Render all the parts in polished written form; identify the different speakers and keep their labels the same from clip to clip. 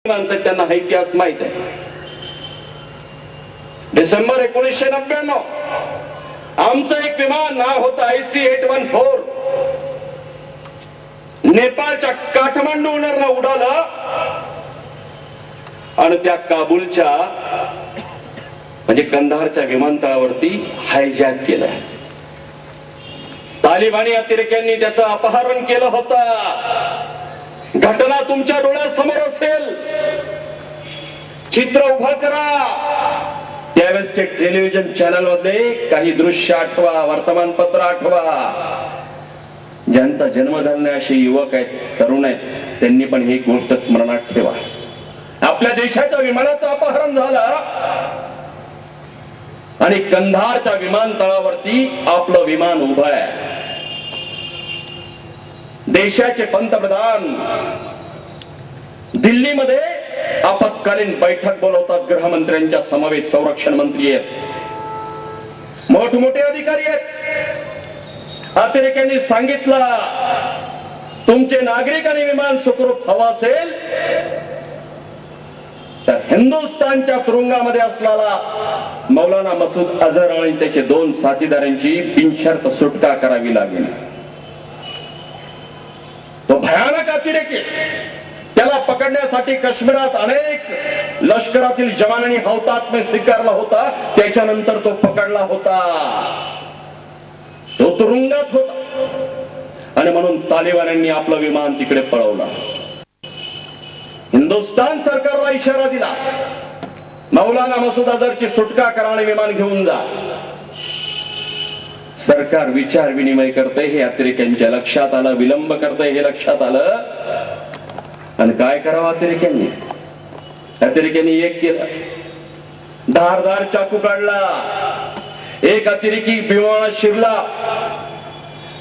Speaker 1: माणसं त्यांना हा इतिहास माहित आहे. डिसेंबर 1999 आमचं एक विमान नाव होतं IC-814 नेपाळच्या काठमांडूवरून उडालं आणि त्या काबूलच्या म्हणजे कंधारच्या विमानतळावरती हायजॅक केलं. तालिबानी अतिरेक्यांनी त्याचं अपहरण केलं होतं. घटना तुमच्या डोळ्यासमोर असेल. चित्र उभं करा. त्यावेळेस ते टेलिव्हिजन चॅनल मध्ये काही दृश्य आठवा, वर्तमानपत्र आठवा. ज्यांचा जन्म झाला असे युवक आहेत, तरुण आहेत, त्यांनी पण ही गोष्ट स्मरणात ठेवा. आपल्या देशाच्या विमानाचं अपहरण झालं आणि कंधारच्या विमानतळावरती आपलं विमान उभं आहे. देशाचे पंतप्रधान दिल्लीमध्ये आपत्कालीन बैठक बोलवतात. गृहमंत्र्यांच्या समवेत संरक्षण मंत्री आहेत, मोठमोठे अधिकारी आहेत. अतिरेक्यांनी सांगितलं, तुमचे नागरिक आणि विमान सुखरूप हवं असेल तर हिंदुस्थानच्या तुरुंगामध्ये असलेला मौलाना मसूद अझहर आणि त्याचे 2 साथीदारांची बिनशर्त सुटका करावी लागेल. तो भयानक अतिरेकी, त्याला पकडण्यासाठी काश्मीरात अनेक लष्करातील जवानांनी हौतात्म्य स्वीकारला होता. त्याच्यानंतर तो पकडला होता, तो तुरुंगात होता आणि म्हणून तालिबान्यांनी आपलं विमान तिकडे पळवलं. हिंदुस्थान सरकारला इशारा दिला, मौलाना मसूद अझहरची सुटका करा आणि विमान घेऊन जा. सरकार विचार विनिमय करते हे अतिरेक्यांच्या लक्षात आलं. विलंब करते हे लक्षात आलं आणि काय करावं अतिरेक्यांनी? अतिरेक्यांनी एक केलं, धारदार चाकू काढला. एक अतिरेकी विमानात शिरला.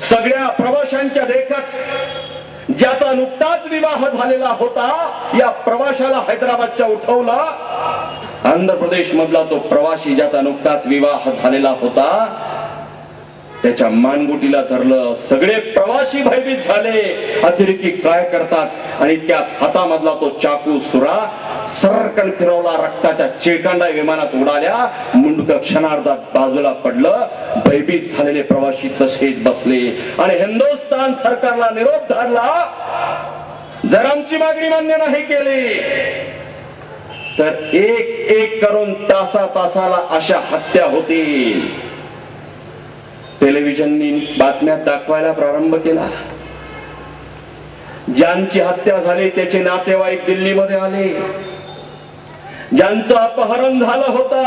Speaker 1: सगळ्या प्रवाशांच्या देखत ज्याचा नुकताच विवाह झालेला होता, या प्रवाशाला हैदराबादच्या उठवला. आंध्र प्रदेश मधला तो प्रवासी ज्याचा नुकताच विवाह झालेला होता, त्याच्या मानगुटीला धरलं. सगळे प्रवासी भयभीत झाले. अतिरेकी काय करतात आणि त्यात हातामधला तो चाकू सुरा सरकन फिरवला. रक्ताच्या चेकांडा विमानात उडाल्या. मुंडक क्षणार्धात बाजूला पडलं. भयभीत झालेले प्रवासी तसेच बसले आणि हिंदुस्थान सरकारला निरोप धाडला, जर आमची मागणी मान्य नाही केली तर एक एक करून तासाला अशा हत्या होतील. टेलिव्हिजननी बातम्यात दाखवायला प्रारंभ केला. ज्यांची हत्या झाली त्याचे नातेवाईक दिल्लीमध्ये आले. ज्यांचं अपहरण झालं होतं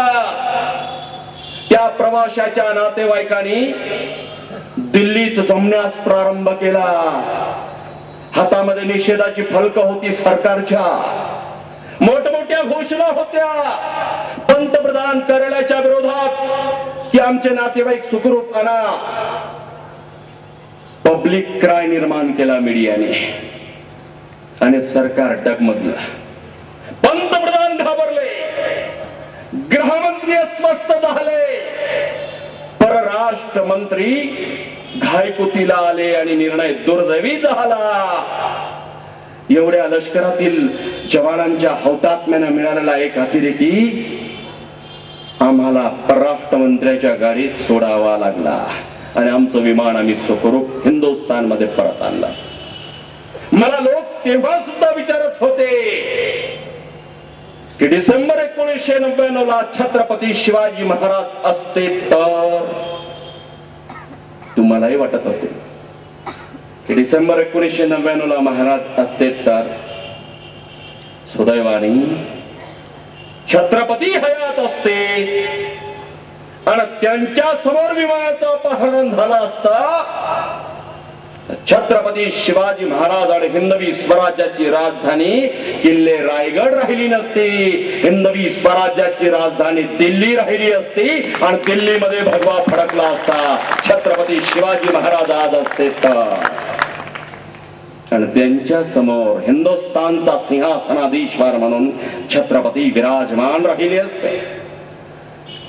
Speaker 1: त्या प्रवाशाच्या नातेवाईकांनी दिल्लीत जमण्यास प्रारंभ केला. हातामध्ये निषेधाची फलकं होती सरकारच्या. मोठमोठ्या घोषणा होत्या पंतप्रधान कार्यालयाच्या विरोधात की आमचे नातेवाईक सुखरूप आणा. पब्लिक क्राय निर्माण केला मीडियाने आणि सरकार डगमगलं. पंतप्रधान घाबरले, गृहमंत्री अस्वस्थ झाले, परराष्ट्र मंत्री घायकुतीला आले आणि निर्णय दुर्दैवी झाला. एवढ्या लष्करातील जवानांच्या हौतात्म्याने मिळालेला एक अतिरेकी आम्हाला परराष्ट्र मंत्र्याच्या गाडीत सोडावा लागला आणि आमचं विमान आम्ही सुखरूप हिंदुस्थान मध्ये परत आणलं. मला लोक तेव्हा सुद्धा विचारत होते की डिसेंबर 1999 ला छत्रपती शिवाजी महाराज असते तर, तुम्हालाही वाटत असेल की डिसेंबर 1999 ला महाराज असते तर, सुदैवाने छत्रपती हयात असते आणि त्यांच्या समोर विमानाचं अपहरण झालं असता. छत्रपती शिवाजी महाराज आणि हिंदवी स्वराज्याची राजधानी किल्ले रायगड राहिली नसती. हिंदवी स्वराज्याची राजधानी दिल्ली राहिली असती आणि दिल्लीमध्ये भगवा फडकला असता. छत्रपती शिवाजी महाराज आज असते तर, आणि त्यांच्या समोर हिंदुस्थानचा सिंहासनाधीश्वर म्हणून छत्रपती विराजमान राहिले असते.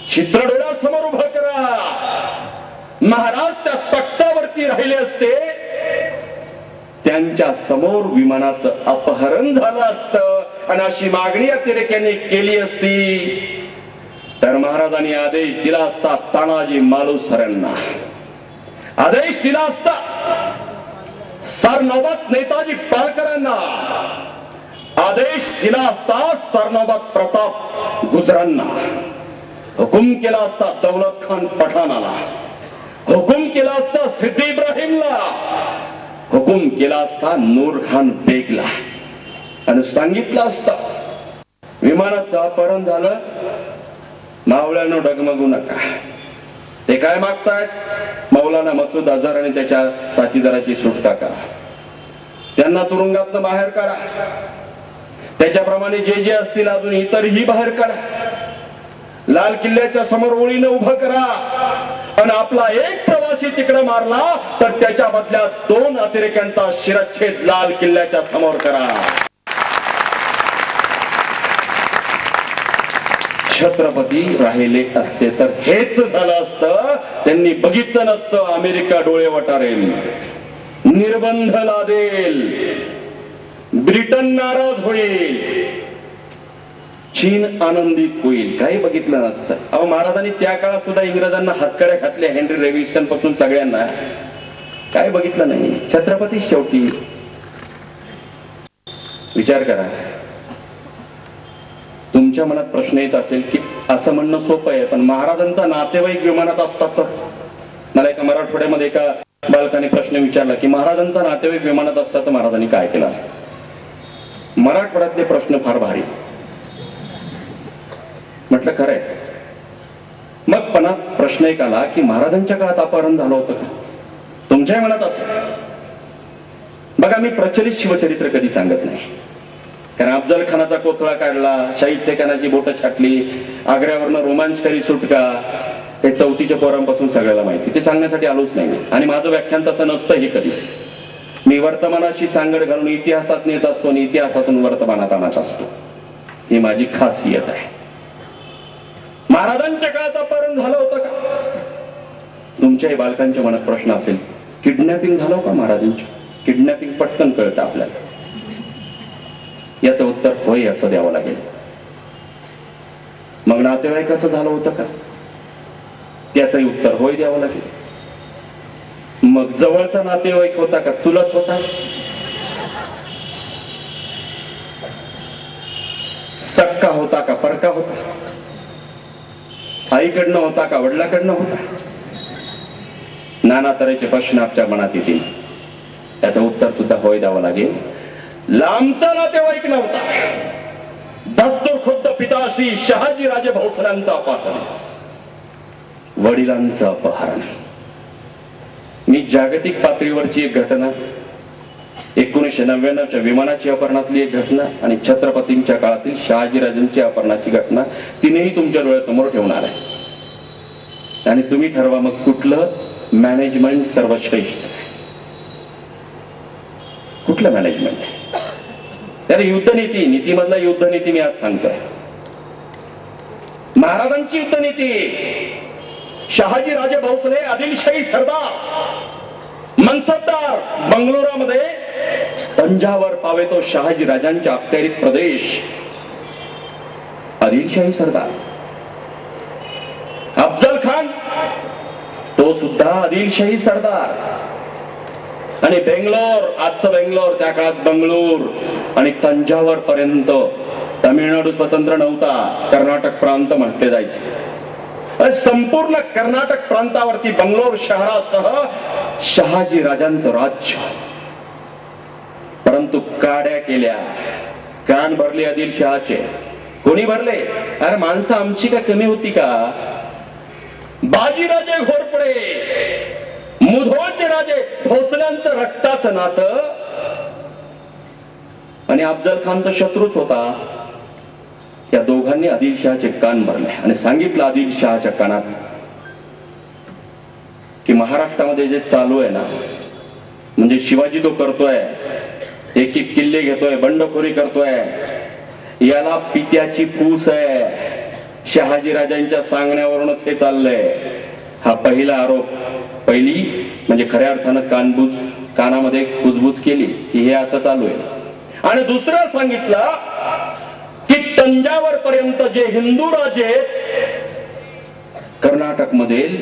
Speaker 1: चित्र डोळ्यासमोर उभं करा. महाराज त्या तख्तावरती राहिले असते, त्यांच्या समोर विमानाचं अपहरण झालं असतं आणि अशी मागणी अतिरेक्यांनी केली असती तर महाराजांनी आदेश दिला असता तानाजी मालुसरेंना, आदेश दिला असता सरनौबत नेताजी पालकरांना, आदेश दिला असता सरनौबत प्रताप गुजरांना, हुकुम केला असता दौलत खान पठाणाला, हुकुम केला असता सिद्दी इब्राहिमला, हुकुम केला असता नूर खान बेगला आणि सांगितलं असता विमानाचं अपहरण झालं, मावळ्यानं डगमगू नका. ते काय मागतायत? मौलाना मसूद अझहर आणि त्याच्या साथीदाराची सुटका करा, त्यांना तुरुंगातनं बाहेर काढा, त्याच्याप्रमाणे जे जे असतील अजून इतरही बाहेर काढा, लाल किल्ल्याच्या समोर ओळीनं उभं करा आणि आपला एक प्रवासी तिकडे मारला तर त्याच्या बदल्यात 2 अतिरेक्यांचा शिरच्छेद लाल किल्ल्याच्या समोर करा. छत्रपती राहिले असते तर हेच झालं असतं. त्यांनी बघितलं नसतं अमेरिका डोळे वटारेल, निर्बंध लादेल, ब्रिटन नाराज होईल, चीन आनंदित होईल, काही बघितलं नसतं. अहो महाराजांनी त्या काळात सुद्धा इंग्रजांना हातकड्या घातल्या, हेनरी रेव्हिस्टन पासून सगळ्यांना, काय बघितलं नाही. छत्रपती शेवटी विचार करा. तुमच्या मनात प्रश्न येत असेल की असं म्हणणं सोपं आहे, पण महाराजांचा नातेवाईक विमानात असतात तर. मला एका मराठवाड्यामध्ये एका बालकाने प्रश्न विचारला की महाराजांचा नातेवाईक विमानात असतात तर महाराजांनी काय केलं असतं. मराठवाड्यातले प्रश्न फार भारी. म्हटलं खरंय. मग पणात प्रश्न एक आला की महाराजांच्या काळात अपहरण झालं होतं का? तुमच्या मनात असेल. बघा मी प्रचलित शिवचरित्र कधी सांगत नाही, कारण अफजल खानाचा कोथळा काढला, शाहिस्ते खानाची बोट छाटली, आग्र्यावरनं रोमांचकारी सुटका, हे 4थीच्या पोरांपासून सगळ्याला माहिती. ते सांगण्यासाठी आलोच नाही आणि माझं व्याख्यान तसं नसतं हे कधीच. मी वर्तमानाशी सांगड घालून इतिहासात नेत असतो आणि इतिहासातून वर्तमानात आणत असतो. ही माझी खासियत आहे. महाराजांच्या काळात अपहरण झालं होतं का? तुमच्याही बालकांच्या मनात प्रश्न असेल, किडनॅपिंग झालं का महाराजांची? किडनॅपिंग पटकन कळतं आपल्याला. याचं उत्तर होय असं द्यावं लागेल. मग नातेवाईकाचं झालं होतं का? त्याचंही उत्तर होय द्यावं लागेल. मग जवळचा नातेवाईक होता का? चुलत होता? सक्का होता का परका होता? आईकडनं होता का वडिलाकडनं होता? नाना तऱ्हेचे प्रश्न आपल्या मनात येतील. त्याचं उत्तर सुद्धा होय द्यावं लागेल. लांबचा नातेवाईक नव्हता. दस्तूर खुद्द पिताश्री शहाजी राजे भोसल्यांचं अपहरण, वडिलांचं अपहरण. मी जागतिक पातळीवरची एक घटना, 1999च्या विमानाची अपहरणातली एक घटना आणि छत्रपतींच्या काळातील शहाजीराजांच्या अपहरणाची घटना, तिनेही तुमच्या डोळ्यासमोर ठेवणार आहे. आणि तुम्ही ठरवा मग कुठलं मॅनेजमेंट सर्वश्रेष्ठ, कुठलं मॅनेजमेंट आहे. त्याला युद्धनीती, नीतीमधला युद्धनीती मी आज सांगतोय. महाराजांची युद्धनीती, शहाजी राजे भोसले आदिलशाही सरदार, मनसबदार, बंगलोरामध्ये तंजावर पावेतो शहाजी राजांच्या अखत्यारीत प्रदेश, आदिलशाही सरदार. अफजल खान तो सुद्धा आदिलशाही सरदार. आणि बेंगलोर, आजचं बेंगलोर, त्या काळात बंगळूर आणि तंजावर पर्यंत तामिळनाडू स्वतंत्र नव्हता, कर्नाटक प्रांत म्हटले जायचे. संपूर्ण कर्नाटक प्रांतावरती बंगलोर शहरासह शहाजी राजांचं राज्य. परंतु काड्या केल्या, कान भरले आदिलशहाचे. कोणी भरले? अरे माणसं आमची का कमी होती का? बाजीराजे घोरपडे, मुधोळचे राजे भोसल्यांचं रक्ताचं नातं. आणि अफजल खान तर शत्रूच होता. या दोघांनी आदिलशहाचे कान भरले आणि सांगितलं आदिलशहाच्या कानात की महाराष्ट्रामध्ये जे चालू आहे ना, म्हणजे शिवाजी तो करतोय, एक एक किल्ले घेतोय, बंडखोरी करतोय, याला पित्याची फूस आहे. शहाजी राजांच्या सांगण्यावरूनच हे चाललंय. हा पहिला आरोप, पहिली म्हणजे खऱ्या अर्थानं कानामध्ये कुजबूज केली की हे असं चालू आहे. आणि दुसरं सांगितलं तंजावर पर्यंत जे हिंदू राजे कर्नाटक मधील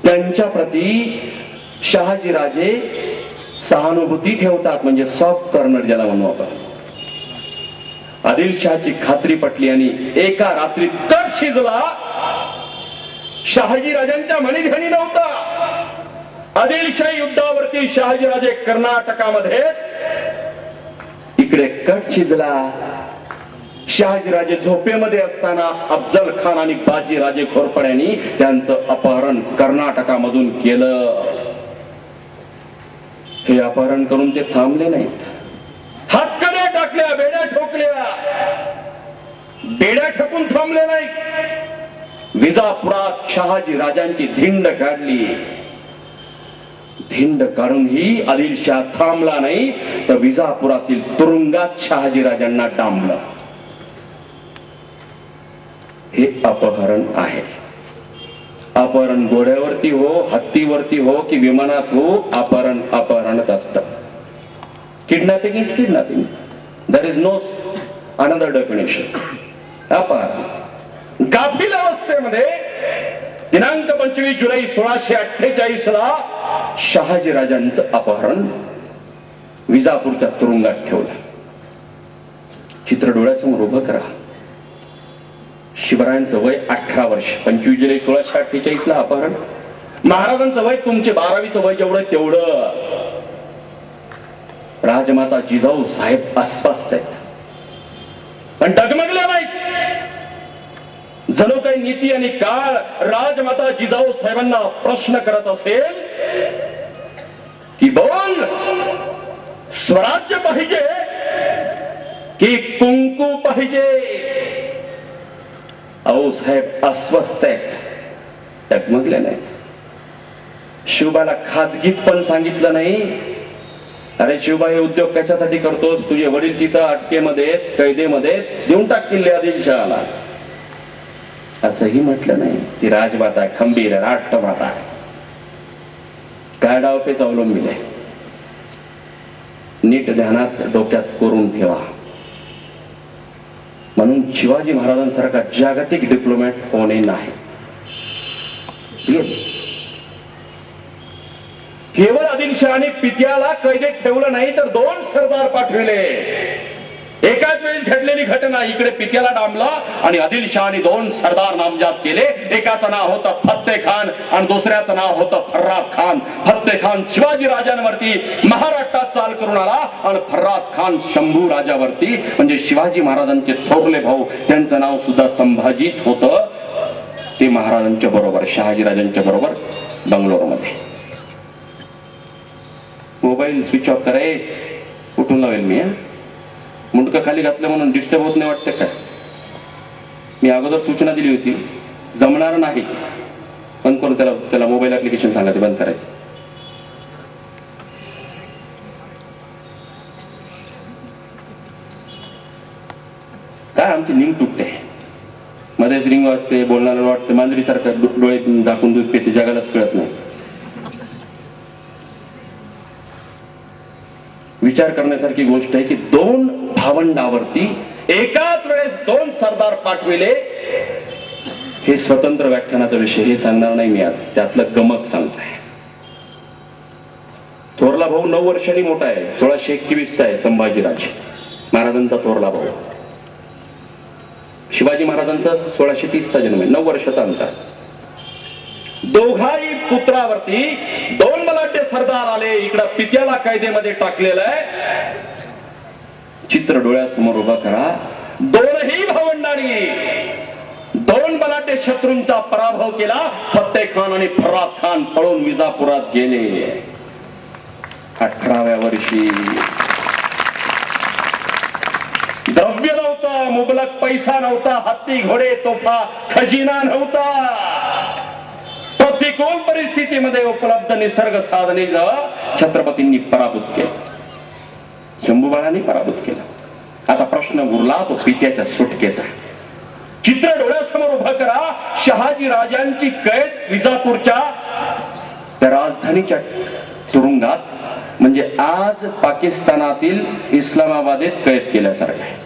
Speaker 1: त्यांच्या प्रती शहाजी राजे सहानुभूती ठेवतात, म्हणजे सॉफ्ट कॉर्नर ज्याला म्हणू आपण. आदिलशहाची खात्री पटली आणि एका रात्रीत कट शिजला. शहाजी राजांच्या मनीध्यानी नव्हता. आदिलशाही युद्धावरती शहाजी राजे कर्नाटकामध्ये, इकडे कट शिजला. शहाजी राजे झोपेमध्ये असताना अफजल खान आणि बाजी राजे घोरपड्यांनी त्यांचं अपहरण कर्नाटकामधून केलं. हे अपहरण करून ते थांबले नाहीत. हातकड्या टाकल्या, बेड्या ठोकल्या. बेड्या ठोकून थांबले नाहीत. विजापुरात शहाजी राजांची धिंड काढली. धिंड काढूनही आदिलशाह थांबला नाही, तर विजापुरातील तुरुंगात शहाजी राजांना डांबलं. हे अपहरण आहे. अपहरण घोड्यावरती हो, हत्तीवरती हो की विमानात हो, अपहरण अपहरणच असतं. Kidnapping is kidnapping. There is no another definition. अपहरण गाफील अवस्थेमध्ये दिनांक 25 जुलै 1648 ला शहाजी राजांचं अपहरण विजापूरच्या तुरुंगात ठेवलं. चित्र डोळ्यासमोर उभं करा. शिवरायांचं वय 18 वर्ष. 25 जुलै 1648 ला अपहरण. महाराजांचं वय तुमचे 12वीचं वय जेवढं तेवढं. राजमाता जिजाऊ साहेब अस्वस्थ आहेत पण डगमगल्या नाहीत. जणू काही नीती आणि काळ राजमाता जिजाऊ साहेबांना प्रश्न करत असेल की बोल, स्वराज्य पाहिजे की कुंकू पाहिजे. अहो साहेब अस्वस्थ आहेत, डगमगले नाहीत. शिवबाला खाजगीत पण सांगितलं नाही, अरे शिवबा हे उद्योग कशासाठी करतोस, तुझे वडील तिथं अटकेमध्ये कैदेमध्ये, देऊन टाक किल्ले आदिलशहाला, असंही म्हटलं नाही. ती राजमाता खंबीर राष्ट्रमाता. काय डावपेच अवलंबिले, नीट ध्यानात डोक्यात कोरून ठेवा. म्हणून शिवाजी महाराजांसारखा जागतिक डिप्लोमॅट होणे नाही. केवळ आदिलशहाने पित्याला कैदेत ठेवलं नाही, तर 2 सरदार पाठविले. एकाच वेळेस घडलेली घटना. इकडे पित्याला डांबला आणि आदिलशहाने 2 सरदार नामजाद केले. एकाचं नाव होतं फत्ते खान आणि दुसऱ्याचं नाव होतं फर्राद खान. फत्ते खान शिवाजी राजांवरती महाराष्ट्रात चाल करून आला आणि फर्राद खान शंभू राजावरती, म्हणजे शिवाजी महाराजांचे थोरले भाऊ, त्यांचं नाव सुद्धा संभाजीच होतं. ते महाराजांच्या बरोबर, शहाजी राजांच्या बरोबर बंगलोरमध्ये. मोबाईल स्विच ऑफ करे, उठून लावेल मी. मुंडकं खाली घातलं म्हणून डिस्टर्ब होत नाही वाटतं काय? मी अगोदर सूचना दिली होती, जमणार नाही. पण कोण त्याला मोबाईल ऍप्लिकेशन सांगा ते बंद करायचं. काय आमची लिंक तुटते, मध्येच रिंग वाजते, बोलणारा वाटते मांजरी सारखं डोळे झाकून दूध पिते, जगालाच कळत नाही. विचार करण्यासारखी गोष्ट आहे की 2 भावंडावरती एकाच वेळेस 2 सरदार पाठविले. हे स्वतंत्र व्याख्यानाचा विषय, हे सांगणार नाही मी आज, त्यातलं गमक सांगतोय. थोरला भाऊ 9 वर्षांनी मोठा आहे, 1621 चा आहे संभाजीराजे महाराजांचा थोरला भाऊ. शिवाजी महाराजांचा 1630 चा जन्म आहे, 9 वर्षाचा अंतर. दोघाही पुत्रावरती 2 बलाढ्य सरदार आले. इकडं पित्याला कैदेमध्ये टाकलेलं आहे. चित्र डोळ्यासमोर उभं करा. 2ही भावंडांनी 2 बलाढ्य शत्रूंचा पराभव केला. फत्ते खान आणि फर्राद खान पळून विजापुरात गेले. 18व्या वर्षी द्रव्य नव्हतं, मुबलक पैसा नव्हता, हत्ती घोडे तोफा खजिना नव्हता. प्रतिकूल परिस्थितीमध्ये उपलब्ध निसर्ग साधने छत्रपतींनी पराभूत केलं, शंभूबाळांनी पराभूत केलं. आता प्रश्न उरला तो पित्याच्या सुटकेचा. चित्र डोळ्यासमोर उभं करा. शहाजी राजांची कैद विजापूरच्या राजधानीच्या तुरुंगात, म्हणजे आज पाकिस्तानातील इस्लामाबादेत कैद केल्यासारखं आहे.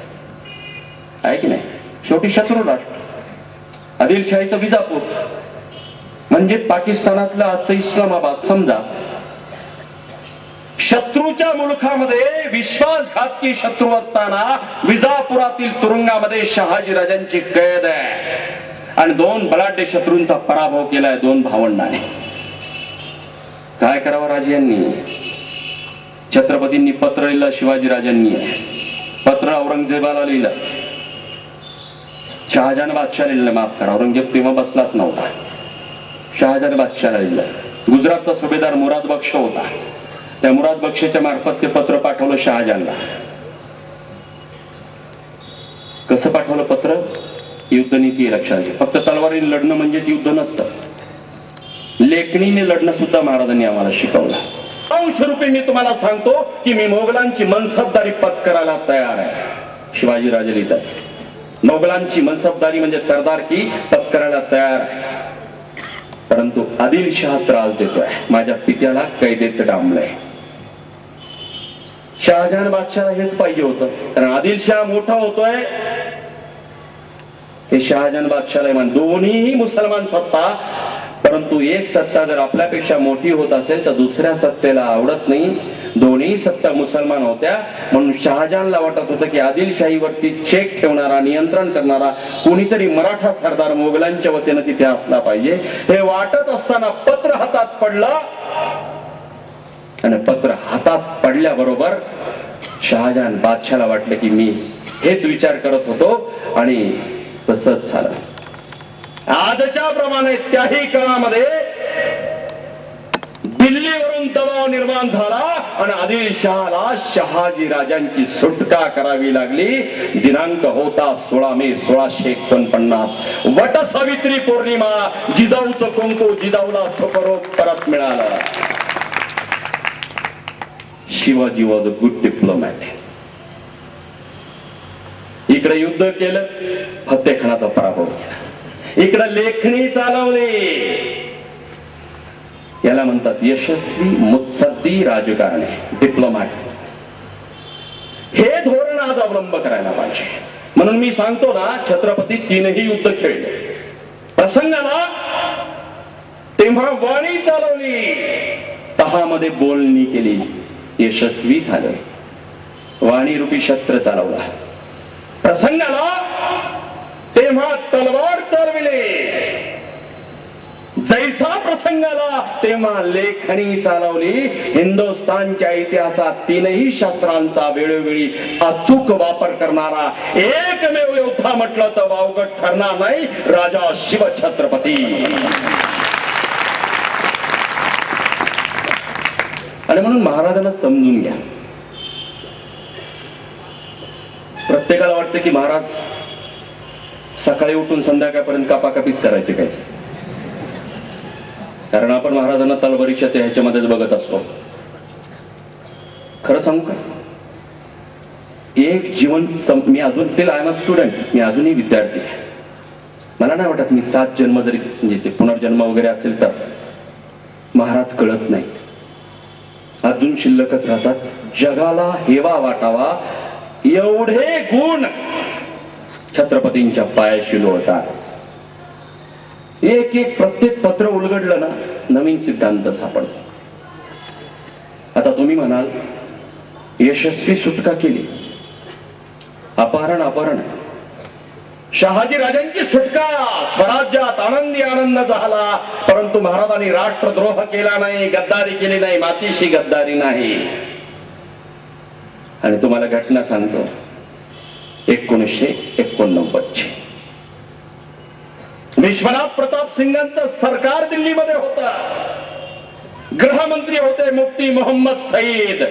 Speaker 1: आहे की नाही? शेवटी शत्रू राष्ट्र आदिलशाहीचा विजापूर म्हणजे पाकिस्तानातलं आजचं इस्लामाबाद. समजा शत्रूच्या मुलखामध्ये विश्वासघातकी शत्रू असताना विजापुरातील तुरुंगामध्ये शहाजी राजांची कैद आहे आणि 2 बलाढ्य शत्रूंचा पराभव केलाय 2 भावंडाने. काय करावं राजांनी? छत्रपतींनी पत्र लिहिलं शिवाजीराजांनी, पत्र औरंगजेबाला लिहिलं, शहाजहान बादशाह लिहिलं, माफ करा औरंगजेब तेव्हा बसलाच नव्हता, शहाजहान बादशाहला लिहिलं. गुजरातचा सुभेदार मुराद बक्ष होता, त्या मुराद बक्षच्या मार्फत ते पत्र पाठवलं शहाजहानला. कसं पाठवलं पत्र? युद्धनीती लक्षात घे. फक्त तलवारीने लढणं म्हणजे युद्ध नसतं, लेखणीने लढणं सुद्धा महाराजांनी आम्हाला शिकवलं. अंशरूपी मी तुम्हाला सांगतो की मी मोगलांची मनसबदारी पत्करायला तयार आहे. शिवाजीराजे लिहितात, मोगलांची मनसबदारी म्हणजे सरदारकी पत्करायला तयार आहे, परंतु आदिलशाह त्रास देतोय, माझ्या पित्याला कैदेत डांबलंय. शहाजहान बादशाहला हेच पाहिजे होतं, कारण आदिलशाह मोठा होतोय हे शहाजहान बादशाहला मान. दोन्ही मुसलमान सत्ता, परंतु एक सत्ता जर आपल्यापेक्षा मोठी होत असेल तर दुसऱ्या सत्तेला आवडत नाही. दोन्ही सत्ता मुसलमान होत्या, म्हणून शहाजहानला वाटत होतं की आदिलशाहीवरती चेक ठेवणारा, नियंत्रण करणारा कोणीतरी मराठा सरदार मोगलांच्या वतीनं तिथे असला पाहिजे. हे वाटत असताना पत्र हातात पडलं आणि पत्र हातात पडल्याबरोबर शहाजहान बादशाहला वाटलं की मी हेच विचार करत होतो आणि तसंच झालं. आजच्या प्रमाणे त्याही काळामध्ये दिल्लीवरून दबाव निर्माण झाला आणि आदिलशहाला शहाजी राजांची सुटका करावी लागली. दिनांक होता 16 मे 1649, वट सावित्री पौर्णिमा. जिजाऊचं कुंकू जिजाऊला सुखरूप परत मिळालं. Shivaji was a good diplomat. इकडे युद्ध केलं, फत्तेखानाचा पराभव केला, इकडे लेखणी चालवली. याला म्हणतात यशस्वी मुत्सद्दी राजकारणी, डिप्लोमॅट. हे धोरण आज अवलंब करायला पाहिजे. म्हणून मी सांगतो ना, छत्रपती 3ही युद्ध खेळले. प्रसंगाला तेव्हा वाणी चालवली, तहामध्ये बोलणी केली, यशस्वी झाले. वाणी रूपी शस्त्र चालवला. प्रसंगाला तेव्हा तलवार चालविले, जैसा प्रसंगाला तेव्हा लेखणी चालवली. हिंदुस्थानच्या इतिहासात 3ही शस्त्रांचा वेळोवेळी अचूक वापर करणारा एकमेव योद्धा म्हटलं तर वावगट ठरणार नाही, राजा शिवछत्रपती. आणि म्हणून महाराजांना समजून घ्या. प्रत्येकाला वाटतं की महाराज सकाळी उठून संध्याकाळपर्यंत कापाकापीच करायचे काय, कारण आपण महाराजांना तलवारीच्या ते ह्याच्यामध्येच बघत असतो. खरं सांगू का, एक जीवन मी अजून ते आय एम अ स्टुडंट, मी अजूनही विद्यार्थी. मला नाही वाटत मी 7 जन्म जरी म्हणजे ते पुनर्जन्म वगैरे असेल तर महाराज कळत नाही, अजून शिल्लकच राहतात. जगाला हेवा वाटावा एवढे गुण छत्रपतींच्या पायाशी लोळतात. एक एक प्रत्येक पत्र उलगडलं ना, नवीन सिद्धांत सापडतो. आता तुम्ही म्हणाल यशस्वी सुटका केली, अपहरण. शहाजी राजांची सुटका, स्वराज्यात आनंदी आनंद झाला, परंतु महाराजांनी राष्ट्रद्रोह केला नाही, गद्दारी केली नाही, मातीशी गद्दारी नाही. आणि तुम्हाला घटना सांगतो 1989 विश्वनाथ प्रताप सिंगांचं सरकार दिल्लीमध्ये होतं. गृहमंत्री होते मुफ्ती मोहम्मद सईद.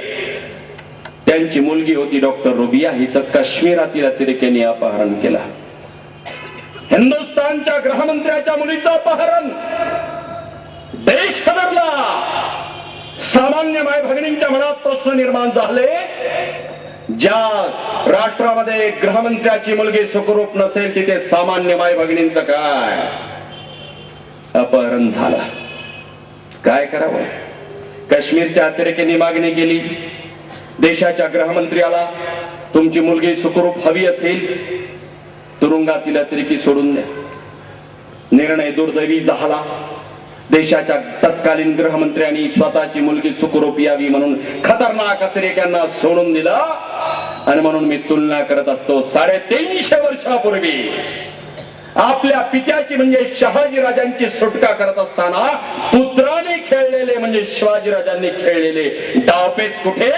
Speaker 1: त्यांची मुलगी होती डॉक्टर रुबिया, हिचं काश्मीरातील अतिरेक्यांनी अपहरण केलं. हिंदुस्थानच्या गृहमंत्र्याच्या मुलीचं अपहरण, देश हादरला. सामान्य माय भगिनींच्या मनात प्रश्न निर्माण झाले, ज्या राष्ट्रामध्ये गृहमंत्र्याची मुलगी सुखरूप नसेल तिथे सामान्य माय भगिनींचं काय? अपहरण झालं. काय करावं? काश्मीरच्या अतिरेक्यांनी मागणी केली, देशाच्या गृहमंत्र्याला तुमची मुलगी सुखरूप हवी असेल तुरुंगातील अतिरेकी सोडून द्या. निर्णय दुर्दैवी झाला. देशाच्या तत्कालीन गृहमंत्री आणि स्वतःची मुलगी सुखरूप यावी म्हणून खतरनाक अतिरेक्यांना सोडून दिलं. आणि म्हणून मी तुलना करत असतो 350 वर्षापूर्वी आपल्या पित्याची म्हणजे शहाजी राजांची सुटका करत असताना पुत्राने खेळलेले म्हणजे शिवाजी राजांनी खेळलेले डावपेच कुठे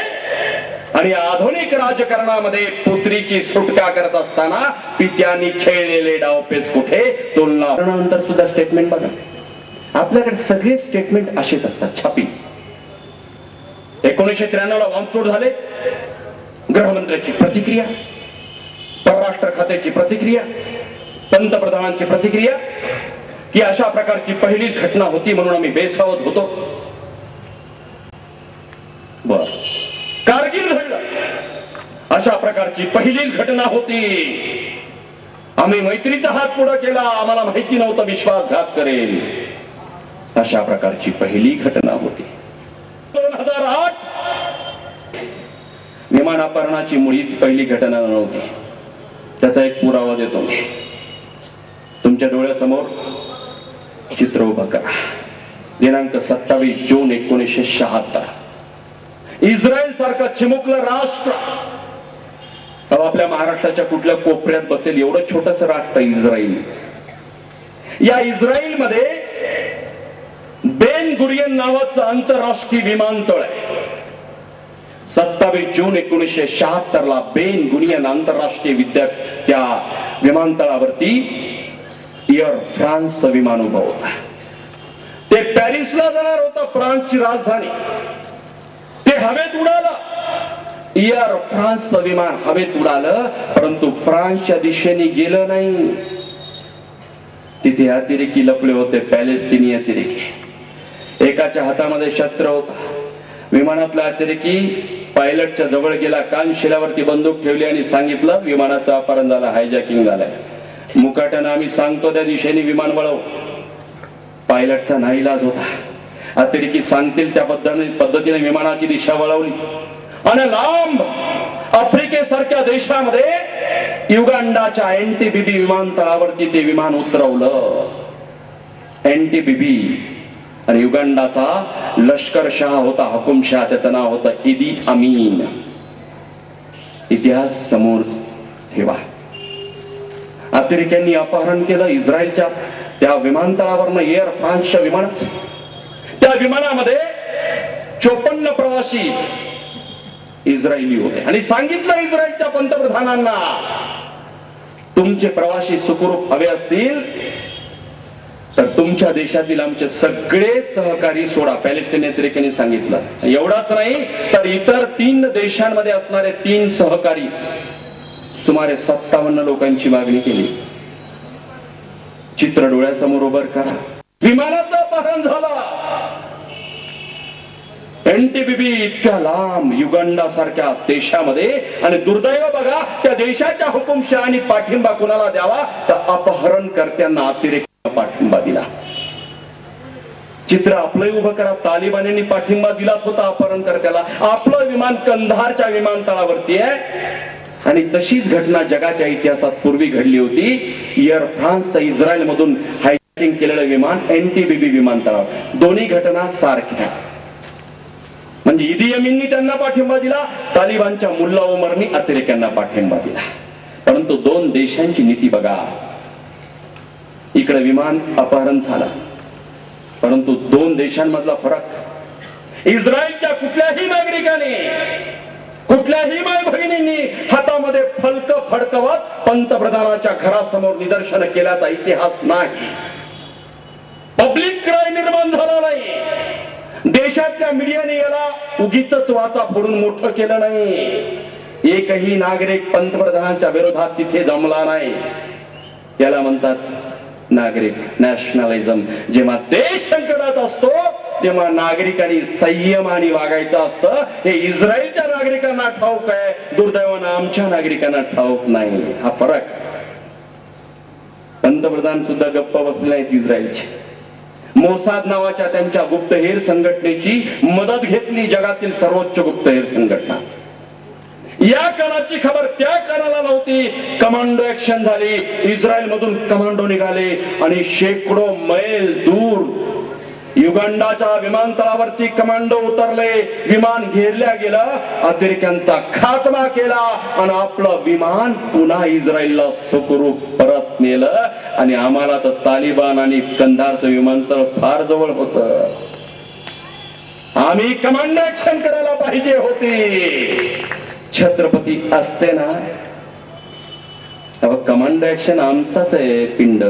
Speaker 1: आणि आधुनिक राजकारणामध्ये पुत्रीची सुटका करत असताना पित्यांनी खेळलेले डावपेच कुठे. तुलना नंतर सुद्धा स्टेटमेंट बघा. आपल्याकडे सगळे स्टेटमेंट असेच असतात छापी. 1993 ला बॉम्बस्फोट झाले. गृहमंत्र्याची प्रतिक्रिया, परराष्ट्र खात्याची प्रतिक्रिया, पंतप्रधानांची प्रतिक्रिया की अशा प्रकारची पहिलीच घटना होती म्हणून आम्ही बेसावध होतो. बर, कारगिल घडलं, अशा प्रकारची पहिलीच घटना होती. आम्ही मैत्रीचा हात पुढे केला, आम्हाला माहिती नव्हतं विश्वासघात करेल. अशा प्रकारची पहिली घटना होती. 2008 विमान अपहरणाची मुळीच पहिली घटना नव्हती. त्याचा एक पुरावा देतो. तुमच्या डोळ्यासमोर चित्र उभं करा. दिनांक 27 जून 1976. इस्रायल सारखं चिमुकलं राष्ट्र, आपल्या महाराष्ट्राच्या कुठल्या कोपऱ्यात बसेल एवढं छोटस राष्ट्र इस्रायल. या इस्रायल मध्ये बेन गुरियन नावाचं आंतरराष्ट्रीय विमानतळ आहे. 27 जून 1976 ला बेन गुरियन आंतरराष्ट्रीय त्या विमानतळावरती एअर फ्रान्सचं विमान उभं होता. ते पॅरिसला जाणार होतं, फ्रान्सची राजधानी. ते हवेत उडालं. एअर फ्रान्सचं विमान हवेत उडालं, परंतु फ्रान्सच्या दिशेने गेलं नाही. तिथे अतिरेकी लपले होते, पॅलेस्टिनी अतिरेकी. एकाच्या हातामध्ये शस्त्र होता. विमानातला अतिरेकी पायलटच्या जवळ गेला, कानशिलावरती बंदूक ठेवली आणि सांगितलं विमानाचं अपहरण झालं, हायजॅकिंग झालंय. मुकाट्यानं आम्ही सांगतो त्या दिशेने विमान वळव. पायलटचा नाईलाज होता. अतिरेकी सांगतील त्या पद्धतीने विमानाची दिशा वळवली आणि लांब आफ्रिकेसारख्या देशामध्ये युगांडाच्या एनटीबीबी विमानतळावरती ते विमान उतरवलं. एनटीबीबी आणि युगांडाचा लष्करशाह होता, हुकुमशाह, त्याचं नाव होतं इदी अमीन. इतिहास समोर ठेवा. अतिरेक्यांनी अपहरण केलं इस्रायलच्या त्या विमानतळावरनं एअर फ्रान्सच्या विमानात. त्या विमानामध्ये 54 प्रवासी इस्रायली होते आणि सांगितलं इस्रायलच्या पंतप्रधानांना तुमचे प्रवासी सुखरूप हवे असतील तर तुमच्या देशातील आमचे सगळे सहकारी सोडा. पॅलेस्टिनी अतिरेक्यांनी सांगितलं. एवढाच नाही तर इतर 3 देशांमध्ये असणारे 3 सहकारी सुमारे 57 लोकांची मागणी केली. चित्र डोळ्यासमोर उभं करा. विमानाचं अपहरण झालं. एनटीबीबी इतक्या लांब युगांडा सारख्या देशामध्ये आणि दुर्दैव बघा त्या देशाच्या हुकुमशहानी पाठिंबा कुणाला द्यावा तर अपहरणकर्त्यांना, अतिरेक्यांना पाठिंबा दिला. चित्र आपलंही उभं करा. तालिबान्यांनी पाठिंबा दिलाच होता अपहरणकर्त्याला. आपलं विमान कंधारच्या विमानतळावरती आहे आणि तशीच घटना जगाच्या इतिहासात पूर्वी घडली होती. एअर फ्रान्सचं इस्रायल मधून हायजॅकिंग केलेलं विमान एनटीबीबी विमानतळावर. दोन्ही घटना सारख्या. म्हणजे इदी अमीननी त्यांना पाठिंबा दिला, तालिबानच्या मुल्ला उमरनी अतिरेक्यांना पाठिंबा दिला. परंतु 2 देशांची नीती बघा. इकडे विमान अपहरण झालं, परंतु 2 देशांमधला फरक. इस्रायलच्या कुठल्याही नागरिकाने, कुठल्याही माय भगिनींनी हातामध्ये फलक फडकवत पंतप्रधानाच्या घरासमोर निदर्शन केल्याचा इतिहास नाही. पब्लिक क्राय निर्माण झाला नाही. देशातल्या मीडियाने याला उगीच वाचा फोडून मोठं केलं नाही. एकही नागरिक पंतप्रधानांच्या विरोधात तिथे जमला नाही. याला म्हणतात नागरिक नॅशनलिझम. जेव्हा देश संकटात असतो तेव्हा नागरिकांनी संयमाने वागायचं असतं. हे इस्रायलच्या नागरिकांना ठाऊक आहे, दुर्दैवानं आमच्या नागरिकांना ठाऊक नाही. हा फरक. पंतप्रधान सुद्धा गप्प बसले नाहीत इस्रायलचे. मोसाद नावाच्या त्यांच्या गुप्तहेर संघटनेची मदत घेतली, जगातील सर्वोच्च गुप्तहेर संघटना. या कानाची खबर त्या कानाला नव्हती. कमांडो ऍक्शन झाली. इस्रायल मधून कमांडो निघाले आणि शेकडो मैल दूर युगांडाच्या विमानतळावरती कमांडो उतरले. विमान घेरल्या गेलं. अतिरेक्यांचा खात्मा केला आणि आपलं विमान पुन्हा इस्रायलला सुखरूप परत नेलं. आणि आम्हाला तर तालिबान आणि कंधारचं विमानतळ फार जवळ होतं. आम्ही कमांडो ऍक्शन करायला पाहिजे होते. छत्रपती असते ना. कमांडो ऍक्शन आमचाच आहे पिंड.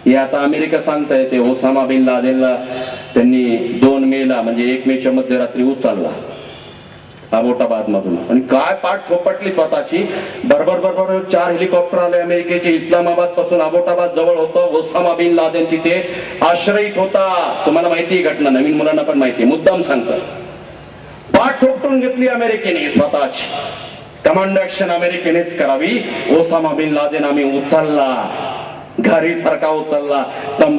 Speaker 1: हे आता अमेरिका सांगताय ते ओसामा बिन लादेनला त्यांनी 2 मेला म्हणजे 1 मेच्या मध्यरात्री उचलला अबोटाबाद मधून. आणि काय पाठ थोपटली स्वतःची. बरोबर 4 हेलिकॉप्टर आले अमेरिकेचे. इस्लामाबाद पासून अबोटाबाद जवळ होतं. ओसामा बिन लादेन तिथे आश्रयित होता. तुम्हाला माहिती ही घटना, नवीन मुलांना पण माहिती, मुद्दाम सांगतात. पाठ थोपटून घेतली अमेरिकेने स्वतःची. कमांडो ऍक्शन अमेरिकेनेच करावी. ओसामा बिन लादेन आम्ही उचलला, घारी सारखा उचलला,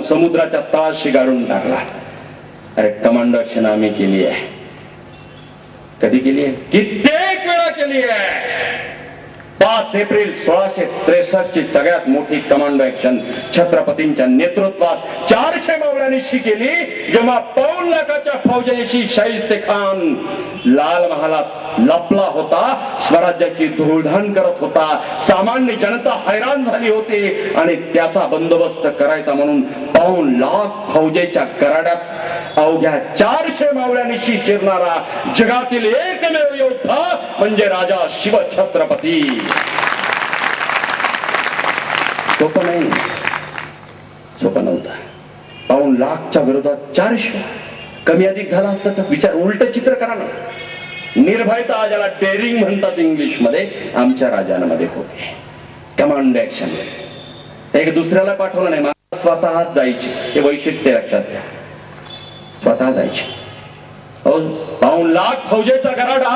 Speaker 1: समुद्राच्या तळाशी गाडून टाकला. अरे कमांडो ऍक्शन आम्ही केली आहे. कधी केली आहे? कित्येक वेळा केली आहे. 5 एप्रिल 1663 ची सगळ्यात मोठी कमांडो ऍक्शन छत्रपतींच्या नेतृत्वात 400 मावळ्यांनीशी केली. जेव्हा 5 लाखाच्या फौजेशी शाहिस्ते खान लाल महालात लपला होता, स्वराज्याची धूळधाण करत होता. सामान्य जनता हैराण झाली होती आणि त्याचा बंदोबस्त करायचा म्हणून 5 लाख फौजेच्या कराड्यात अवघ्या 400 मावळ्यांनीशी शिरणारा जगातील एकमेव योद्धा म्हणजे राजा शिवछत्रपती. सोपं नाही, सोपं नव्हतं. 5 लाखच्या विरोधात 400. कमी अधिक झाला असतं तर विचार, उलट चित्र करा ना. निर्भयता ज्याला डेअरिंग म्हणतात इंग्लिश मध्ये, आमच्या राजांमध्ये होते. कमांडो ऍक्शन एक दुसऱ्याला पाठवलं नाही, स्वतः जायचे. हे वैशिष्ट्य लक्षात घ्या. स्वतः जायचे. 5 लाख फौजेचा गराडा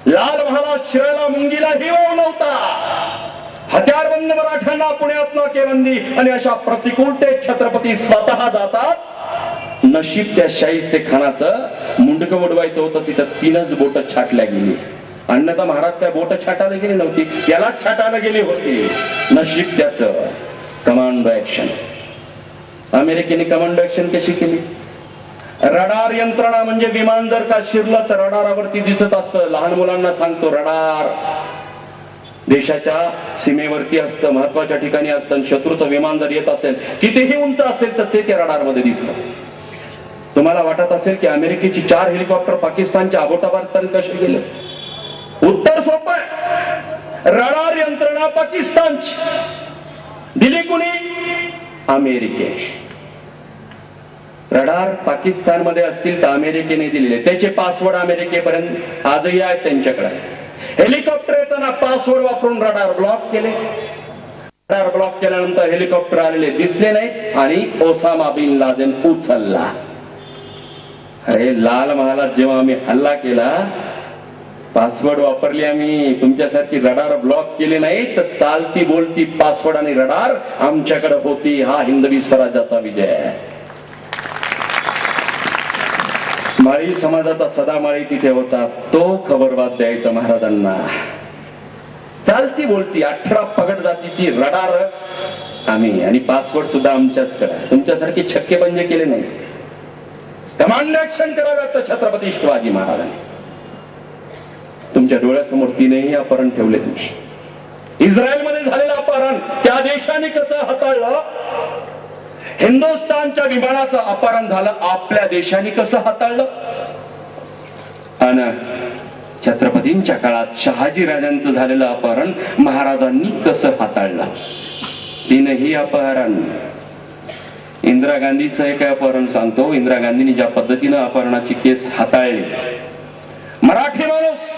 Speaker 1: लाल महालात शिरायला मुंगीला हिवाव नव्हता. हत्यारबंद मराठ्यांना पुण्यात नाकेबंदी आणि अशा प्रतिकूलतेत छत्रपती स्वतः जातात. नशीब त्या शाहिस्ते खानाचं मुंडकं उडवायचं होतं, तिथं 3च बोट छाटल्या गेली. अन्यथा महाराज काय बोट छाटायला गेली नव्हती, त्यालाच छाटायला गेली होती. नशीब त्याचं. कमांडो ऍक्शन अमेरिकेने कमांडो ऍक्शन कशी केली? रडार यंत्रणा म्हणजे विमान जर का शिरलं तर रडारावरती दिसत असतं. लहान मुलांना सांगतो, रडार देशाच्या सीमेवरती असतं, महत्वाच्या ठिकाणी असतं. शत्रूचं विमान जर येत असेल, कितीही उंच असेल तर ते त्या रडार मध्ये दिसतं. तुम्हाला वाटत असेल की अमेरिकेची 4 हेलिकॉप्टर पाकिस्तानच्या अबोटाबाद पर्यंत कसे गेले? उत्तर सोपं आहे. रडार यंत्रणा पाकिस्तानची दिली कुणी? अमेरिकेने. रडार पाकिस्तान मध्ये असतील तर अमेरिकेने दिलेले, त्याचे पासवर्ड अमेरिकेपर्यंत आजही आहेत त्यांच्याकडे. हेलिकॉप्टर येताना पासवर्ड वापरून रडार ब्लॉक केले. रडार ब्लॉक केल्यानंतर हेलिकॉप्टर आलेले दिसले नाहीत आणि ओसामा बिन लादेन उचलला. अरे लाल महालात जेव्हा आम्ही हल्ला केला, पासवर्ड वापरली आम्ही, तुमच्यासारखी रडार ब्लॉक केले नाही. तर चालती बोलती पासवर्ड आणि रडार आमच्याकडे होती. हा हिंदवी स्वराज्याचा विजय आहे. माळी समाजाचा सदामाळी तिथे होता, तो खबरबाद द्यायचा महाराजांना. चालती बोलती 18 पगड जातीची रडार आम्ही आणि पासवर्ड सुद्धा आमच्याचकडे. तुमच्यासारखे छक्के पंजे केले नाही. कमांडो ऍक्शन कराव्यात छत्रपती शिवाजी महाराजांनी. तुमच्या डोळ्यासमोर 3ही अपहरण ठेवले तुम्ही. इस्रायल मध्ये झालेलं अपहरण त्या देशाने कसं हाताळलं? हिंदुस्थानच्या विमानाचं अपहरण झालं, आपल्या देशाने कसं हाताळलं? आणि छत्रपतींच्या काळात शहाजी राजांचं झालेलं अपहरण महाराजांनी कसं हाताळलं? 3ही अपहरण. इंदिरा गांधीचं एक अपहरण सांगतो. इंदिरा गांधींनी ज्या पद्धतीनं अपहरणाची केस हाताळली. मराठी माणूस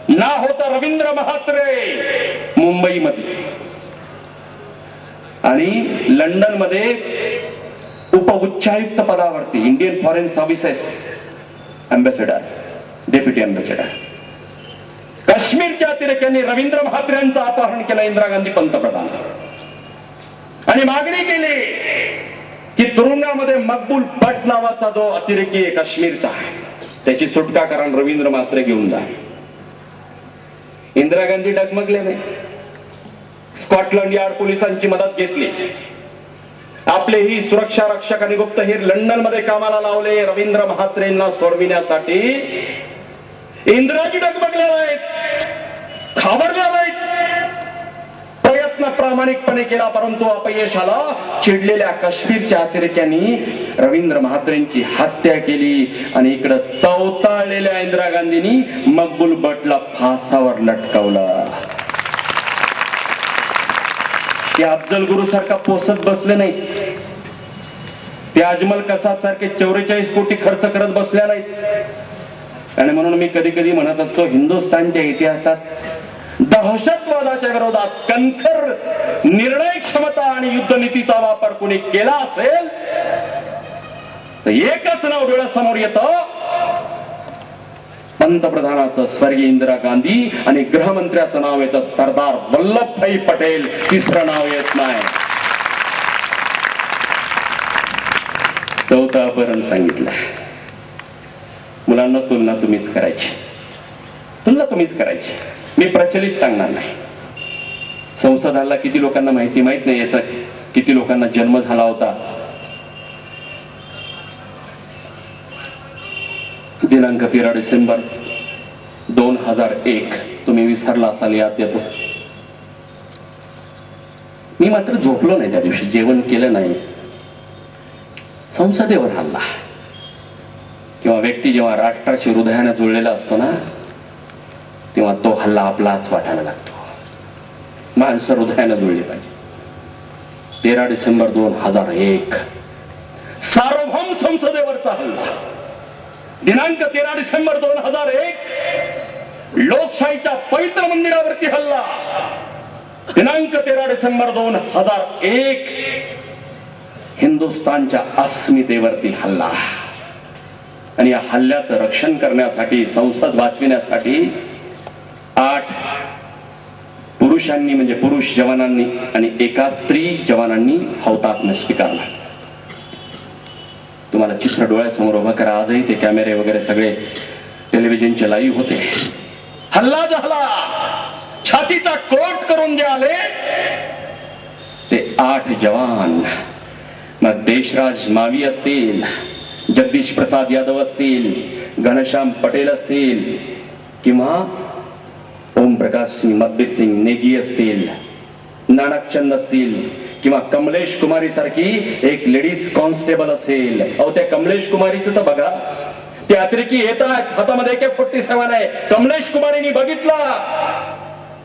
Speaker 1: ना होता रवींद्र म्हात्रे मुंबईमध्ये आणि लंडन मध्ये उप उच्चायुक्त पदावरती Indian foreign services ambassador, deputy ambassador. काश्मीरच्या अतिरेक्यांनी रवींद्र म्हात्रेंचं अपहरण केलं. इंदिरा गांधी पंतप्रधान आणि मागणी केली की तुरुंगामध्ये मकबूल भट नावाचा जो अतिरेकी काश्मीरचा त्याची सुटका करा, रवींद्र म्हात्रे घेऊन जा. इंदिरा गांधी डगमगले नाही. स्कॉटलंड यार्ड पोलिसांची मदत घेतली. आपलेही सुरक्षा रक्षक आणि गुप्तहेर लंडन मध्ये कामाला लावले रवींद्र म्हात्रेंना सोडविण्यासाठी. इंदिराजी डगमगल्या नाहीत, घाबरल्या नाहीत. प्रयत्न प्रामाणिकपणे केला, परंतु अपयश आला. चिडलेल्या काश्मीरच्या अतिरेक्यांनी रवींद्र म्हात्रेंची हत्या केली आणि इकडे चवताळलेल्या इंदिरा गांधींनी मकबूल भट्टला फासावर लटकवलं. ते अफजल गुरु सारखा पोसत बसले नाही. ते अजमल कसाब सारखे 44 कोटी खर्च करत बसल्या नाहीत. आणि म्हणून मी कधी कधी म्हणत असतो, हिंदुस्थानच्या इतिहासात दहशतवादाच्या विरोधात कणखर निर्णय क्षमता आणि युद्धनीतीचा वापर कोणी केला असेल तर एकच नाव डोळ्यासमोर येतं, पंतप्रधानाचं स्वर्गीय इंदिरा गांधी आणि गृहमंत्र्याचं नाव येतं सरदार वल्लभभाई पटेल. तिसरं नाव येत नाही. चौथं अपहरण सांगितलं. मुलांना तुलना तुम्हीच करायची, तुलना तुम्हीच करायची. मी प्रचलित सांगणार नाही. संसदाला किती लोकांना माहित नाही याचा, किती लोकांना जन्म झाला होता. दिनांक 13 डिसेंबर 2001. तुम्ही विसरला असाल, याद देतो. मी मात्र झोपलो नाही त्या दिवशी, जेवण केलं नाही. संसदेवर हल्ला किंवा व्यक्ती जेव्हा राष्ट्राशी हृदयाने जुळलेला असतो ना, तेव्हा तो हल्ला आपलाच वाटायला लागतो. माणसं हृदयाने जुळली पाहिजे. 13 डिसेंबर 2001 सार्वभौम संसदेवरचा हल्ला. दिनांक 13 डिसेंबर 2001 लोकशाहीच्या पवित्र मंदिरावरती हल्ला. दिनांक 13 डिसेंबर 2001 हिंदुस्थानच्या अस्मितेवरती हल्ला. आणि या हल्ल्याचं रक्षण करण्यासाठी, संसद वाचविण्यासाठी 8 पुरुषांनी म्हणजे पुरुष जवानांनी आणि एका स्त्री जवानांनी हौतात्म्य स्वीकारला. तुम्हाला चित्र डोळ्यासमोर उभं करा. आजही ते कॅमेरे वगैरे सगळे टेलिव्हिजनचे लाईव्ह होते. हल्ला झाला. छातीचा कोट करून जे आले ते 8 जवान, मग देशराज मावी असतील, जगदीश प्रसाद यादव असतील, घनश्याम पटेल असतील, किंवा ओम प्रकाश सिंह, मकबीर सिंग नेगी असतील, नानकचंद असतील, किंवा कमलेश कुमारी सारखी एक लेडीज कॉन्स्टेबल असेल. अहो, त्या कमलेश कुमारीचं तर बघा. ते अतिरेकी येतात, हातामध्ये AK-47 आहे. कमलेश कुमारीने बघितला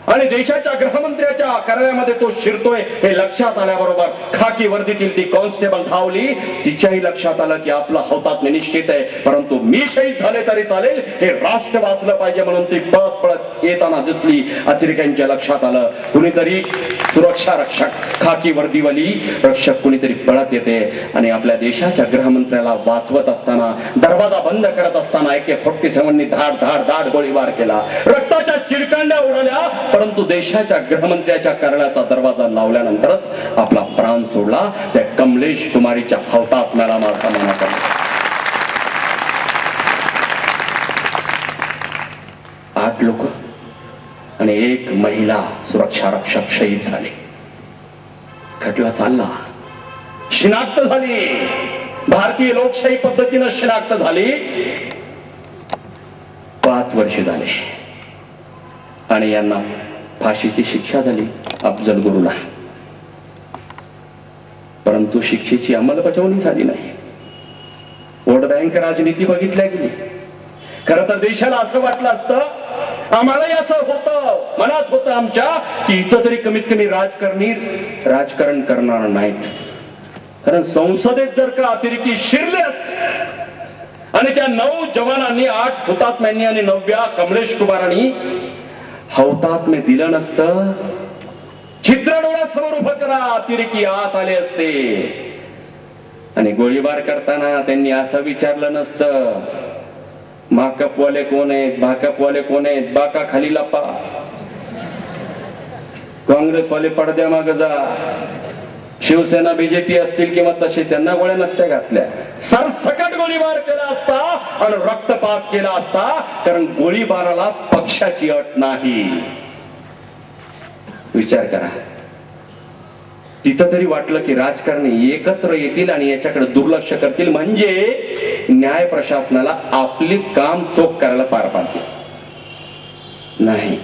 Speaker 1: आणि देशाच्या गृहमंत्र्याच्या कार्यालयामध्ये तो शिरतोय हे लक्षात आल्याबरोबर खाकी वर्दीतील ती कॉन्स्टेबल धावली. तिच्याही लक्षात आलं की आपला हौतात्म्य निश्चित आहे, परंतु मी शहीद झाले तरी चालेल, हे राष्ट्र वाचलं पाहिजे म्हणून ती पळत पळत येताना दिसली. अतिरेक्यांच्या लक्षात आलं कुणीतरी सुरक्षा रक्षक, खाकी वर्दीवाली रक्षक कुणीतरी पळत येते आणि आपल्या देशाच्या गृहमंत्र्याला वाचवत असताना, दरवाजा बंद करत असताना AK-47 धाड धाड धाड गोळीबार केला. रक्ताच्या चिडकांड्या उडल्या, परंतु देशाच्या गृहमंत्र्याच्या कार्यालयाचा दरवाजा लावल्यानंतरच आपला प्राण सोडला. त्या कमलेश कुमारीच्या हौतात्म्याला माझा मानाचा. 8 लोक आणि 1 महिला सुरक्षा रक्षक शहीद झाले. खटला चालला, शिनाख्त झाली, भारतीय लोकशाही पद्धतीनं शिनाख्त झाली. 5 वर्ष झाले आणि यांना फाशीची शिक्षा झाली अफजल गुरुला. परंतु शिक्षेची अंमलबजावणी झाली नाही. वोट बँक राजनीती बघितल्या गेली. खरं तर देशाला असं वाटलं असतं, आम्हालाही असं होतं, मनात होतं आमच्या, की इथं तरी कमीत कमी राजकारण करणार नाहीत. कारण संसदेत जर का अतिरेकी शिरले असते आणि त्या 9 जवानांनी, 8 हुतात्म्यांनी आणि 9व्या कमलेश कुमारांनी हौतात्म्य दिलं नसतं, छिद्र डोळ्यासमोर उभं करा, अतिरेकी आत आले असते. आणि गोळीबार करताना त्यांनी असं विचारलं नसतं, माकपवाले कोण आहेत, भाकपवाले कोण आहेत, बाका खाली लपा, काँग्रेसवाले पडद्या माग जा, शिवसेना बीजेपी असतील किंवा तसे त्यांना गोळ्या नसत्या घातल्या, सरसकट गोळीबार केला असता आणि रक्तपात केला असता, कारण गोळीबाराला पक्षाची अट नाही. विचार करा, तिथं तरी वाटलं की राजकारणी एकत्र येतील आणि याच्याकडे दुर्लक्ष करतील म्हणजे न्याय प्रशासनाला आपले काम चोख करायला पार पाडतील. नाही,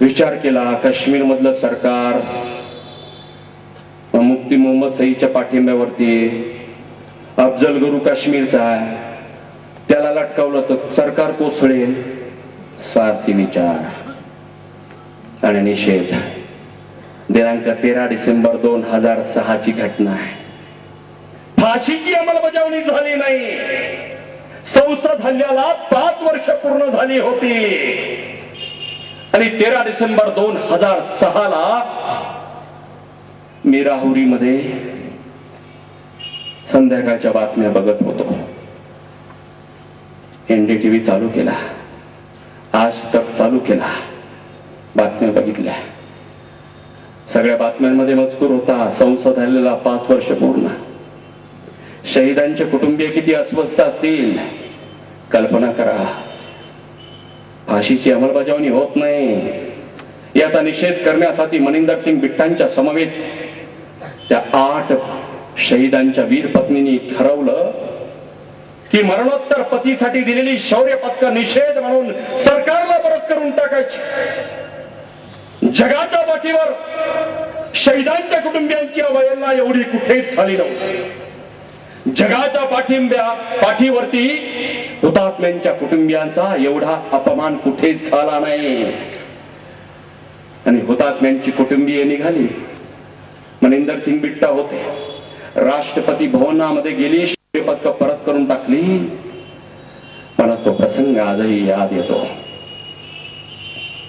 Speaker 1: विचार केला काश्मीर मधलं सरकार मुफ्ती मोहम्मद सईच्या पाठिंब्यावरती, अफजल गुरु काश्मीरचा आहे, त्याला लटकावलं तर सरकार कोसळेल. स्वार्थी विचार आणि निषेध. दिनांक 13 डिसेंबर 2006 ची घटना आहे. फाशीची अंमलबजावणी झाली नाही. संसद हल्ल्याला 5 वर्ष पूर्ण झाली होती आणि 13 डिसेंबर 2006 ला मी राहुरीमध्ये संध्याकाळच्या बातम्या बघत होतो. NDTV चालू केला, आज तक चालू केला, बातम्या बघितल्या. सगळ्या बातम्यांमध्ये मजकूर होता संसद हल्ल्याला 5 वर्ष पूर्ण. शहीदांचे कुटुंबीय किती अस्वस्थ असतील कल्पना करा. फाशीची अंमलबजावणी होत नाही याचा निषेध करण्यासाठी मनिंदर सिंग बिट्टांच्या समवेत त्या 8 शहीदांच्या वीर पत्नींनी ठरवलं की मरणोत्तर पतीसाठी दिलेली शौर्य पदक निषेध म्हणून सरकारला परत करून टाकायची. जगाच्या पाठीवर शहीदांच्या कुटुंबियांची अवहेलना एवढी कुठेच झाली नव्हती. जगाच्या पाठीवरती हुतात्म्यांच्या कुटुंबियांचा एवढा अपमान कुठेच झाला नाही. आणि हुतात्म्यांची कुटुंबीय निघाली. मनिंदर सिंग बिट्टा होते, राष्ट्रपती भवनामध्ये गेली, शौर्य पदक परत करून टाकली. मला तो प्रसंग आजही याद येतो.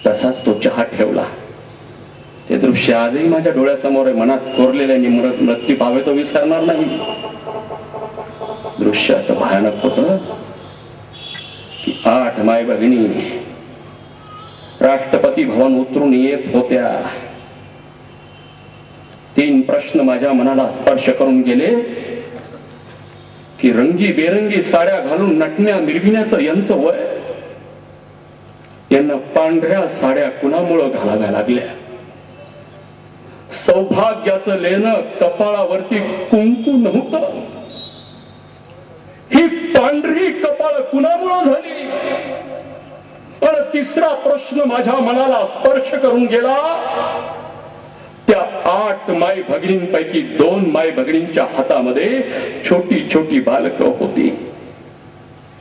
Speaker 1: तसाच तो चहा ठेवला. ते दृश्य आजही माझ्या डोळ्यासमोर आहे. मनात कोरलेल्याने मृत्यू पावे तो विसरणार नाही. दृश्य असं भयानक होतं की 8 माय भगिनी राष्ट्रपती भवन उतरून येत होत्या. 3 प्रश्न माझ्या मनाला स्पर्श करून गेले की रंगी बेरंगी साड्या घालून नटण्या मिरविण्याचं यांचं वय, यांना पांढऱ्या साड्या कुणामुळं घालाव्या लागल्या. सौभाग्याचं लेणं कपाळावरती कुंकू नव्हतं. ही पांढरी कपाळ कुणामुळं झाली. पण तिसरा प्रश्न माझ्या मनाला स्पर्श करून गेला. त्या 8 माई भगिनींपैकी 2 माई भगिनींच्या हातामध्ये छोटी छोटी बालकं होती.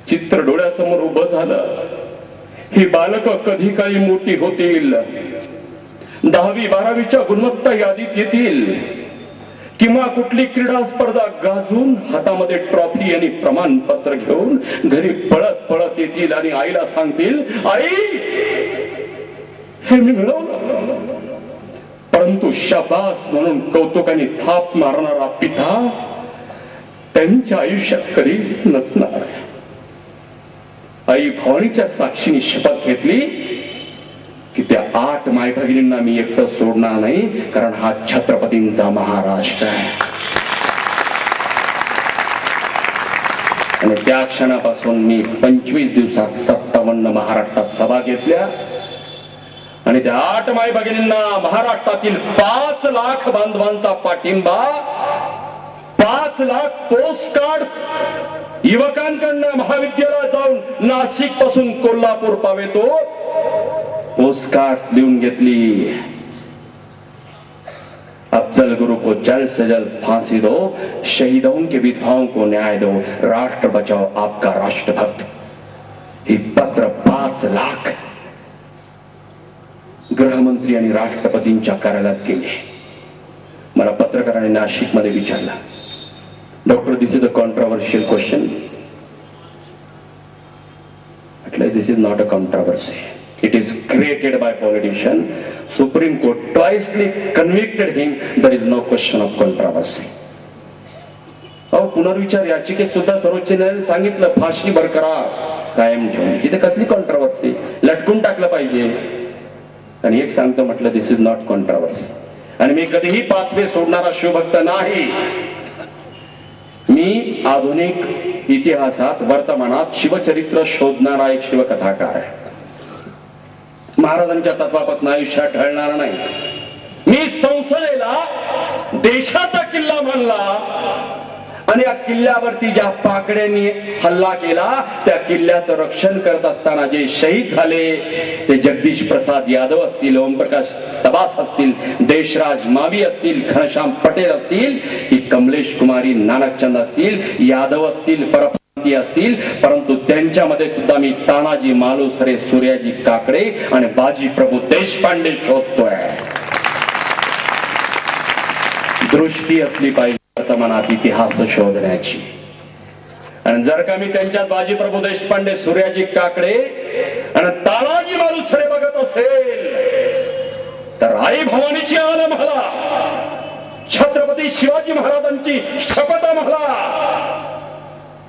Speaker 1: चित्र डोळ्यासमोर उभं झालं. ही बालकं कधी काळी मोठी होतील, 10वी 12वीच्या गुणवत्ता यादीत येतील किंवा कुठली क्रीडा स्पर्धा गाजून हातामध्ये ट्रॉफी आणि प्रमाणपत्र घेऊन घरी पळत पळत येतील आणि आईला सांगतील, आई हे मी मिळवलं. परंतु शाबास म्हणून कौतुकाने थाप मारणारा पिता त्यांच्या आयुष्यात कधीच नसणार. आई भवानीच्या साक्षीने शपथ घेतली की त्या 8 माय भगिनींना मी एकटं सोडणार नाही, कारण हा छत्रपतींचा महाराष्ट्र आहे. आणि त्या क्षणापासून मी 25 दिवसात 57 महाराष्ट्रात सभा घेतल्या आणि त्या 8 माय भगिनींना महाराष्ट्रातील 5 लाख बांधवांचा पाठिंबा, 5 लाख पोस्ट कार्ड युवकांकडनं महाविद्यालयात जाऊन नाशिक पासून कोल्हापूर पावेतो पोस्ट कार्ड देऊन घेतली. अफजल गुरु को जल्द से जल्द फांसी दो, शहीदों के विधवाओं को न्याय दो, राष्ट्र बचाओ आपका राष्ट्रभक्त. ही पत्र 5 लाख गृहमंत्री आणि राष्ट्रपतींच्या कार्यालयात गेले. मला पत्रकारांनी नाशिक मध्ये विचारला, doctor this is a controversial question. म्हटलं this is not a controversy. It is created by politician. Supreme Court twicely convicted him. There is no question of controversy. अहो पुनर्विचार याचिकेत सुद्धा सर्वोच्च न्यायालयाने सांगितलं फाशी बरकरार कायम ठेवून. तिथे कसली कॉन्ट्रोवर्सी, लटकून टाकलं पाहिजे. आणि एक सांगतो म्हटलं दिस इज नॉट कॉन्ट्रोवर्सी. आणि मी कधीही पाथवे सोडणारा शिवभक्त नाही. मी आधुनिक इतिहासात वर्तमानात शिवचरित्र शोधणारा एक शिवकथाकार आहे. महाराजांच्या तत्वापासून आयुष्यात ढळणार नाही. मी संसदेला देशाचा किल्ला मानला आणि या किल्ल्यावरती ज्या पाकड्यांनी हल्ला केला त्या किल्ल्याचं रक्षण करत असताना जे शहीद झाले ते जगदीश प्रसाद यादव असतील, ओमप्रकाश तबास असतील, देशराज मावी असतील, घनश्याम पटेल असतील, की कमलेश कुमारी नानकचंद असतील, यादव असतील, परप्रांतीय असतील, परंतु त्यांच्यामध्ये सुद्धा मी तानाजी मालुसरे, सूर्याजी काकडे आणि बाजी प्रभू देशपांडे शोधतोय. दृष्टी असली पाहिजे वर्तमानात इतिहास शोधण्याची. आणि जर का मी त्यांच्यात बाजी प्रभू देशपांडे, सूर्याजी काकडे आणि तानाजी मालुसरे बघत असेल तर आई भवानीची आन मला, छत्रपती शिवाजी महाराजांची शपथ मला,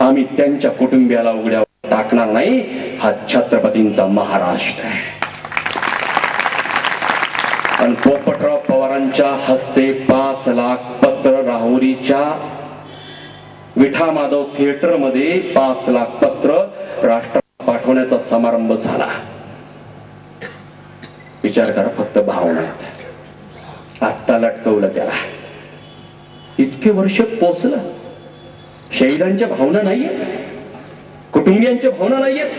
Speaker 1: आम्ही त्यांच्या कुटुंबियाला उघड्यावर टाकणार नाही. हा छत्रपतींचा महाराष्ट्र आहे. आणि पोपटराव पवारांच्या हस्ते 5 लाख पत्र राहुरीच्या विठा माधव थिएटर मध्ये 5 लाख पत्र राष्ट्राला पाठवण्याचा समारंभ झाला. विचार करा, फक्त भावना आहेत. आत्ता लटकवलं त्याला. इतके वर्ष पोचलं. शहीदांच्या भावना नाहीयेत, कुटुंबियांच्या भावना नाहीयेत.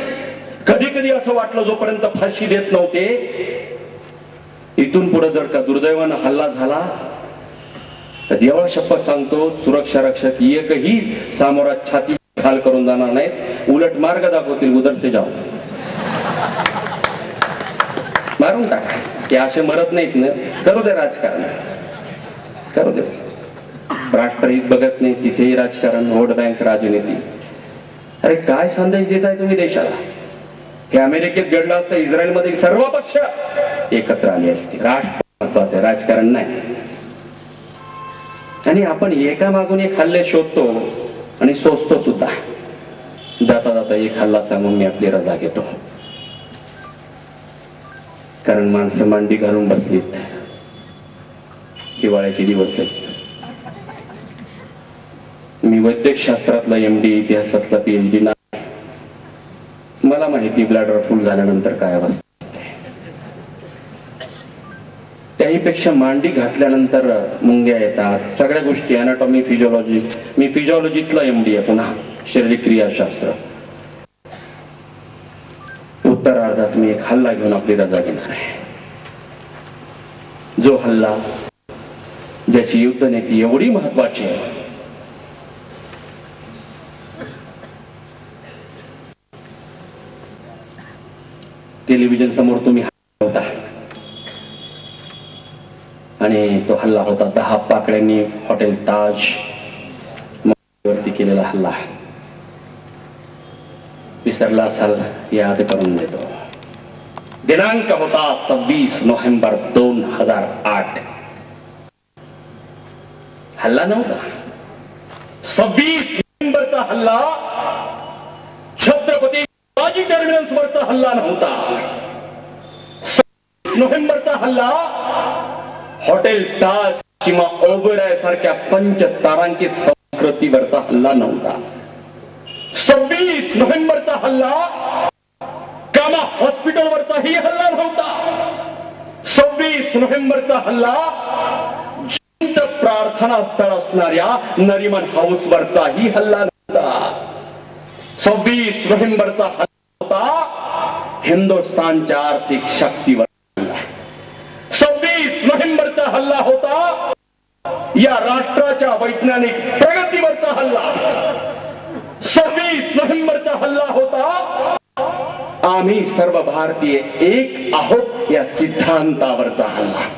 Speaker 1: कधी कधी असं वाटलं जोपर्यंत फाशी देत नव्हते, इथून पुढे जर का दुर्दैवानं हल्ला झाला तर देवा शपथ सांगतो सुरक्षा रक्षक एकही सामोरा छाती घाल करून जाणार नाहीत. उलट मार्ग दाखवतील, उधर से जाओ, मारून टाका. ते असे मरत नाहीत ना. करू दे राजकारण, करू दे. राष्ट्रहित बघत नाही तिथेही राजकारण, वोट बँक राजनीती. अरे काय संदेश देताय तुम्ही देशाला? हे अमेरिकेत घडलं असतं, इस्रायलमध्ये सर्व पक्ष एकत्र आले असते. राष्ट्र महत्वाचे, राजकारण नाही. आणि आपण एका मागून एक हल्ले शोधतो आणि सोचतो सुद्धा. जाता जाता एक हल्ला सांगून मी आपली रजा घेतो. कारण माणसं मांडी घालून बसलीत. हिवाळ्याचे दिवस आहेत. मी वैद्यकशास्त्रातला MD, इतिहासातला PhD नाही. मला माहिती ब्लॅडर फुल झाल्यानंतर काय अवस्था. त्याही पेक्षा मांडी घातल्यानंतर मुंग्या येतात, सगळ्या गोष्टी, अॅनाटॉमी, फिजिओलॉजी. मी फिजिओलॉजीतला MD आहे, पुन्हा शारीरिक क्रियाशास्त्र. उत्तरार्धात मी एक हल्ला घेऊन आपली रजा घेणार आहे. जो हल्ला ज्याची युद्धनीती एवढी महत्वाची आहे, टेलिव्हिजन समोर तुम्ही होता आणि तो हल्ला होता 10 पाकड्यांनी हॉटेल ताज वरती केलेला हल्ला. विसरला असाल, याद करून देतो. दिनांक होता 26 नोव्हेंबर 2008. हल्ला नव्हता. 26 नोव्हेंबरचा हल्ला छत्रपती शिवाजी टर्मिनल्स वरचा हल्ला नव्हता. 26 नोव्हेंबरचा हल्ला हॉटेल ताज किंवा ओबेरॉय सारख्या पंचतारांकित संस्कृतीवरचा हल्ला नव्हता. 26 नोव्हेंबरचा हल्ला कामा हॉस्पिटलवरचाही हल्ला नव्हता. 26 नोव्हेंबरचा हल्ला प्रार्थना स्थळ असणाऱ्या नरिमन हाऊस वरचाही हल्ला नव्हता. 26 नोव्हेंबरचा हल्ला होता हिंदुस्थानच्या आर्थिक शक्तीवर. 26 नोव्हेंबरचा हल्ला होता या राष्ट्राच्या वैज्ञानिक प्रगतीवरचा हल्ला. 26 नोव्हेंबरचा हल्ला होता आम्ही सर्व भारतीय एक आहोत या सिद्धांतावरचा हल्ला.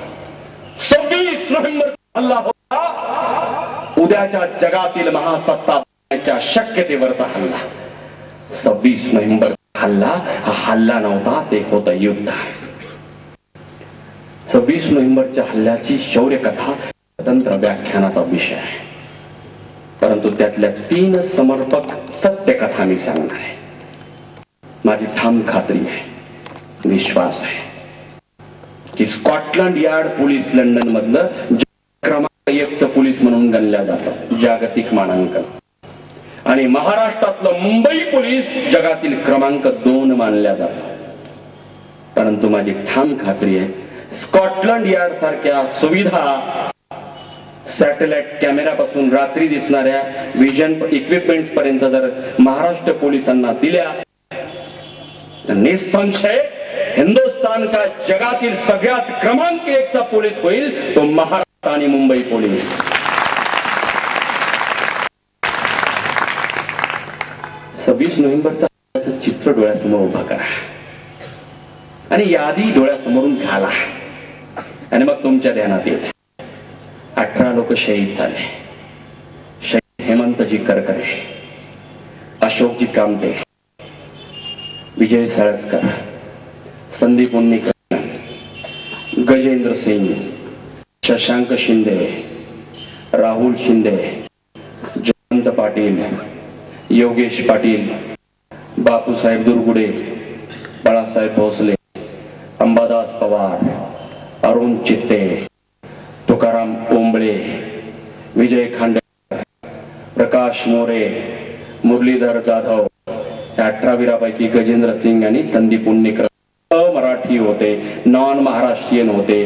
Speaker 1: 26 नोव्हेंबरचा हल्ला होता उद्याच्या जगातील महासत्ता बनण्याच्या शक्यतेवरचा हल्ला. 26 नोव्हेंबर हल्ला हा हल्ला नव्हता, ते होतं युद्ध. 26 नोव्हेंबरच्या हल्ल्याची शौर्य कथा स्वतंत्र व्याख्यानाचा विषय आहे. परंतु त्यातल्या 3 समर्पक सत्य कथा मी सांगणार आहे. माझी ठाम खात्री आहे, विश्वास आहे की स्कॉटलंड यार्ड पोलीस लंडन मधलं क्रमांक 1चं पोलीस म्हणून गणल्या जातं जागतिक मानांकन, आणि महाराष्ट्रातलं मुंबई पोलीस जगातील क्रमांक 2 मानल्या जातं. परंतु माझी ठाम खात्री आहे, स्कॉटलंड यार्ड सारख्या सुविधा सॅटेलाइट कॅमेरापासून रात्री दिसणाऱ्या विजन इक्विपमेंट्स पर्यंत जर महाराष्ट्र पोलिसांना दिल्या, निसंशय हिंदुस्तान का जगातील सगळ्यात क्रमांक 1चा पोलीस होईल तो महाराष्ट्र आणि मुंबई पोलीस. 26 नोव्हेंबरचा चित्र डोळ्यासमोर उभा करा आणि यादी डोळ्यासमोरून घाला आणि मग तुमच्या ध्यानात येईल 18 लोक शहीद झाले. शहीद हेमंतजी करकरे, अशोकजी कामटे, विजय साळसकर, संदीप उन्नीकर, गजेंद्र सिंग, शशांक शिंदे, राहुल शिंदे, जयंत पाटील, योगेश पाटील, बापूसाहेब दुर्गुडे, बाळासाहेब भोसले, अंबादास पवार, अरुण चित्ते, तुकाराम ओंबळे, विजय खांडेकर, प्रकाश मोरे, मुरलीधर जाधव, 18 वीरापैकी गजेंद्र सिंग आणि संदीप उन्नीकर मराठी होते, नॉन महाराष्ट्रीयन होते.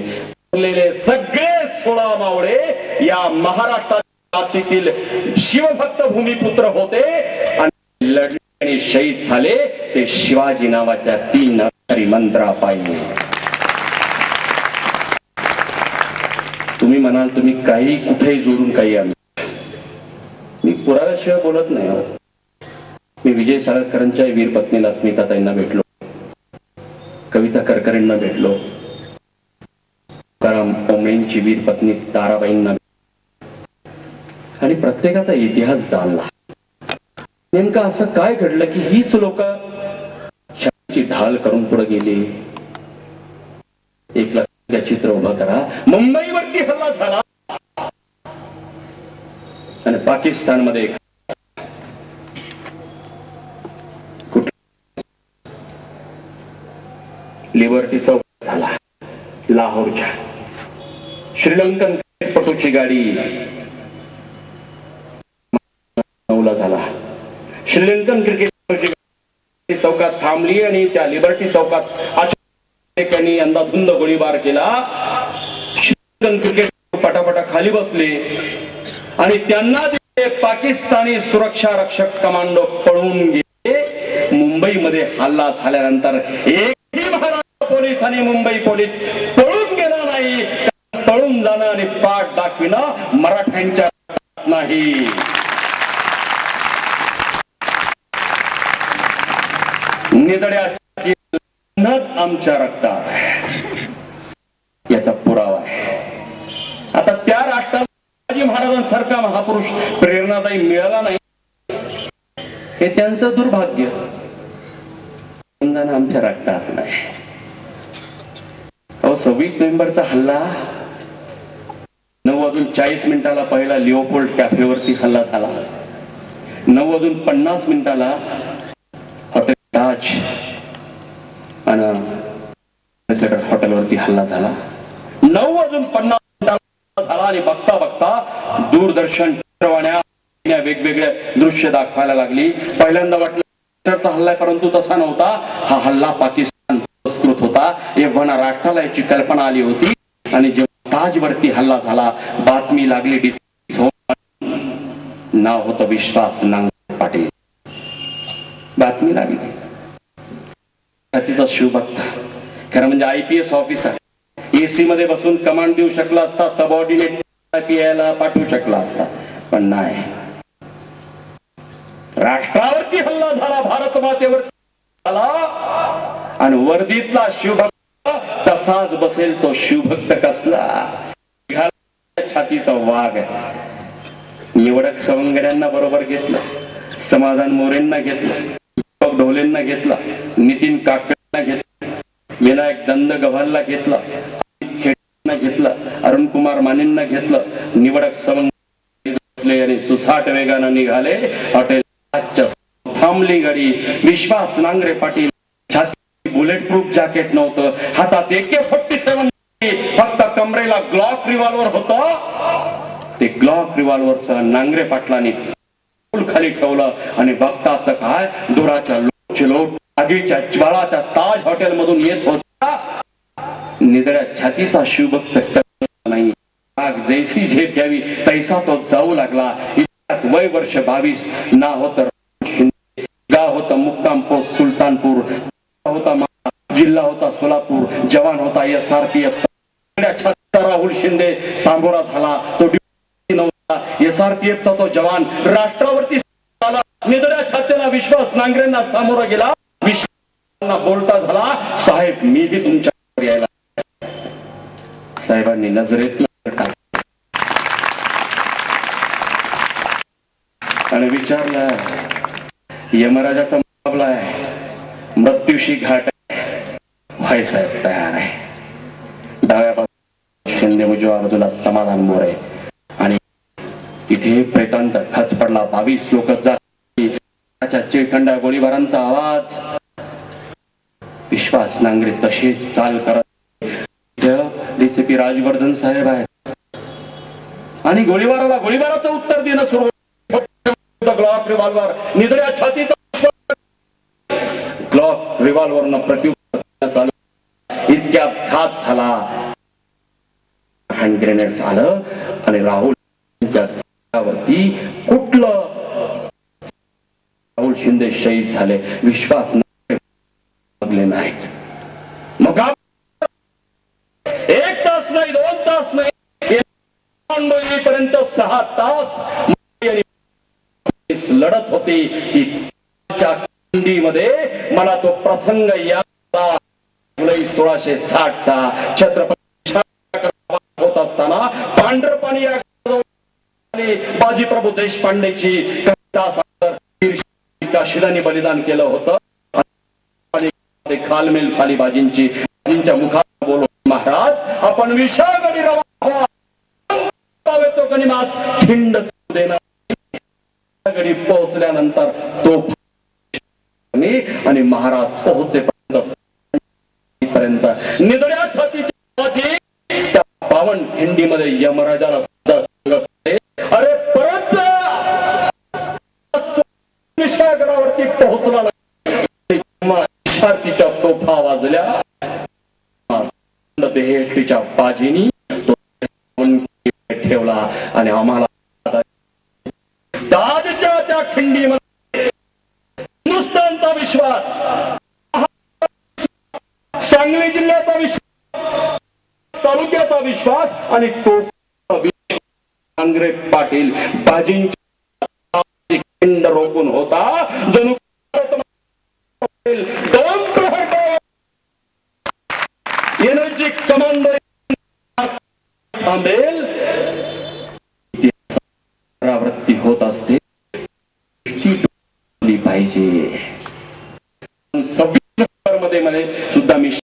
Speaker 1: सगळे 16 मावळे या महाराष्ट्रातील शिवभक्त भूमिपुत्र होते आणि लढले आणि शहीद झाले ते शिवाजी नावाच्या 3 अक्षरी मंत्रापायी. तुम्ही म्हणाल तुम्ही काही कुठेही जोडून काही आणलं, मी पुराव्याशिवाय बोलत नाही. मी विजय साळसकरांच्या वीर पत्नीला स्मिताताईंना भेटलो, कविता करकरेंना भेटलो, तुकाराम ओंबळेंची वीर पत्नी ताराबाईंना, आणि प्रत्येकाचा इतिहास जाणला. नेमका असं काय घडलं की हीच लोक शाळेची ढाल करून पुढे गेली. एक लक्षात चित्र उभं करा, मुंबईवरती हल्ला झाला आणि पाकिस्तानमध्ये लिबर्टी चौक झाला, लाहोरच्या श्रीलंकन क्रिकेटपटूची गाडी झाला. श्रीलंकन क्रिकेट चौकात थांबली आणि त्या लिबर्टी चौकात त्यांनी अंदाधुंद गोळीबार केला. श्रीलंकन क्रिकेट पटापटा खाली बसले आणि त्यांना पाकिस्तानी सुरक्षा रक्षक कमांडो पळून गेले. मुंबईमध्ये हल्ला झाल्यानंतर एकही महाराष्ट्र पोलीस आणि मुंबई पोलीस पळून गेला नाही. पळून जाणं आणि पाठ दाखविणं मराठ्यांच्या नाही. निधड्याच आमच्या रक्तात याचा पुरावा आहे. आता त्या राष्ट्राला महाराजांसारखा महापुरुष प्रेरणादायी मिळाला नाही हे त्यांचं दुर्भाग्य, आमच्या रक्तात नाही. 26 नोव्हेंबरचा हल्ला 9:40 पहिला लिओपोल्ड कॅफेवरती हल्ला झाला. 9:50 हॉटेल ताज आणि हॉटेलवरती हल्ला झाला. 9:50 झाला आणि बघता बघता दूरदर्शन चित्रवाण्या वेगवेगळे दृश्य दाखवायला लागली. पहिल्यांदा वाटलं हल्ला, परंतु तसा नव्हता. हा हल्ला पाकिस्तान पुरस्कृत होता. एव्हा राष्ट्राला याची कल्पना आली होती आणि जेव्हा ताजवरती हल्ला झाला, बातमी लागली. नाव होतं विश्वास नांगरे पाटील. बातमी लागली, तिचा शिवभक्त, खरं म्हणजे IPS ऑफिसर, AC मध्ये बसून कमांड देऊ शकला असता, सबऑर्डिनेट PIला पाठवू शकला असता, पण नाही. राष्ट्रावरती हल्ला झाला, भारत मातेवर झाला आणि वर्दीतला शिवभक्त तसाच बसेल तो शिवभक्त कसला. छातीचा वाघ. निवडक सवंगड्यांना बरोबर घेतलं, समाधान मोरेंना घेतलं, ढोलेंना घेतला, नितीन काकडेंना घेतला, विनायक दंद गव्हालला घेतला, घेतला, अरुण कुमार मानेंना घेतलं. निवडक सवंग आणि सुसाट वेगानं निघाले. हॉटेल थांबली गाडी. विश्वास नांगरे पाटील, छाती बुलेट प्रूफ जॅकेट नव्हतं, हातात AK-47 कमरेला ग्लॉक रिव्हॉल्वर होता, ते ग्लॉक रिव्हॉल्वरचा नांगरे पाटलांनी खाली ठेवलं आणि बघतात तर काय दुराच्या लोट आगीच्या ज्वाळा त्या ताज हॉटेल मधून येत होता. निधड्या छातीचा शिवभक्त नाही, आग जैसी झेप घ्यावी तैसा तो जाऊ लागला. वय वर्ष 22, ना होत गाव होता मुक्काम पोस्ट सुलतानपूर, होता जिल्हा होता सोलापूर, जवान होता SRPF. राहुल शिंदे सांबोरा झाला, तो SRPF तो जवान राष्ट्रावरती आला. निधड्या छातीला विश्वास नांगरेंना सामोरा गेला, विश्वासांना बोलता झाला, साहेब मीही तुमच्या यायला. साहेबांनी नजरेत आणि विचारलं, यमराजाचा मुकाबला आहे, मृत्यूशी घाट आहे, भाई साहेब तयार आहे. डाव्या बाजूला शिंदे, उजव्या बाजूला समाधान मोरे आणि इथे प्रेतांचा खच पडला. 22 लोक जात, चिळखंडा गोळीबारांचा आवाज. विश्वास नांगरे तसेच चाल करत, DCP राजवर्धन साहेब आहेत आणि गोळीबाराचं उत्तर देणं सुरू. ग्लॉक रिव्हॉल्वर निधड्या छातीचा ग्लॉक रिव्हॉल्वरनं प्रत्युत्तर चालू. इतक्यात घात झाला, हँड ग्रेनेड्स आलं आणि राहुल वरती कुठलं राहुल शिंदे शहीद झाले. विश्वास नाहीत. मग 1 तास नाही, 2 तास नाही, पर्यंत 6 तास लढत होती. मध्ये मला तो प्रसंग याद, जुलै 1660 छत्रपती होत असताना पांढर पाणी बाजीप्रभू देशपांडेची काशिदानी बलिदान केलं होतं. खालमेल झाली बाजींची. मुखात बोलू, महाराज आपण विशागडी रवा तो गनिमास खिंड देणार. गडी पोहोचल्यानंतर तो आणि महाराज पोहोचेपर्यंत निधड्या छातीची त्या पावन खिंडीमध्ये यमराजाला अरे परत विशागडावरती पोहोचला. छातीच्या तोफा वाजल्या, देहेष्टीच्या बाजीनी तो ठेवला आणि आम्हाला ताजच्या त्या खिंडीमध्ये हिंदुस्थानचा विश्वास, सांगली जिल्ह्याचा विश्वास, तालुक्याचा विश्वास आणि तो नांगरे पाटील बाजींची खिंड रोखून होता. जणू एनर्जी कमांडो थांबेल परावृत्ती होत असते पाहिजे. 26 मध्ये सुद्धा मी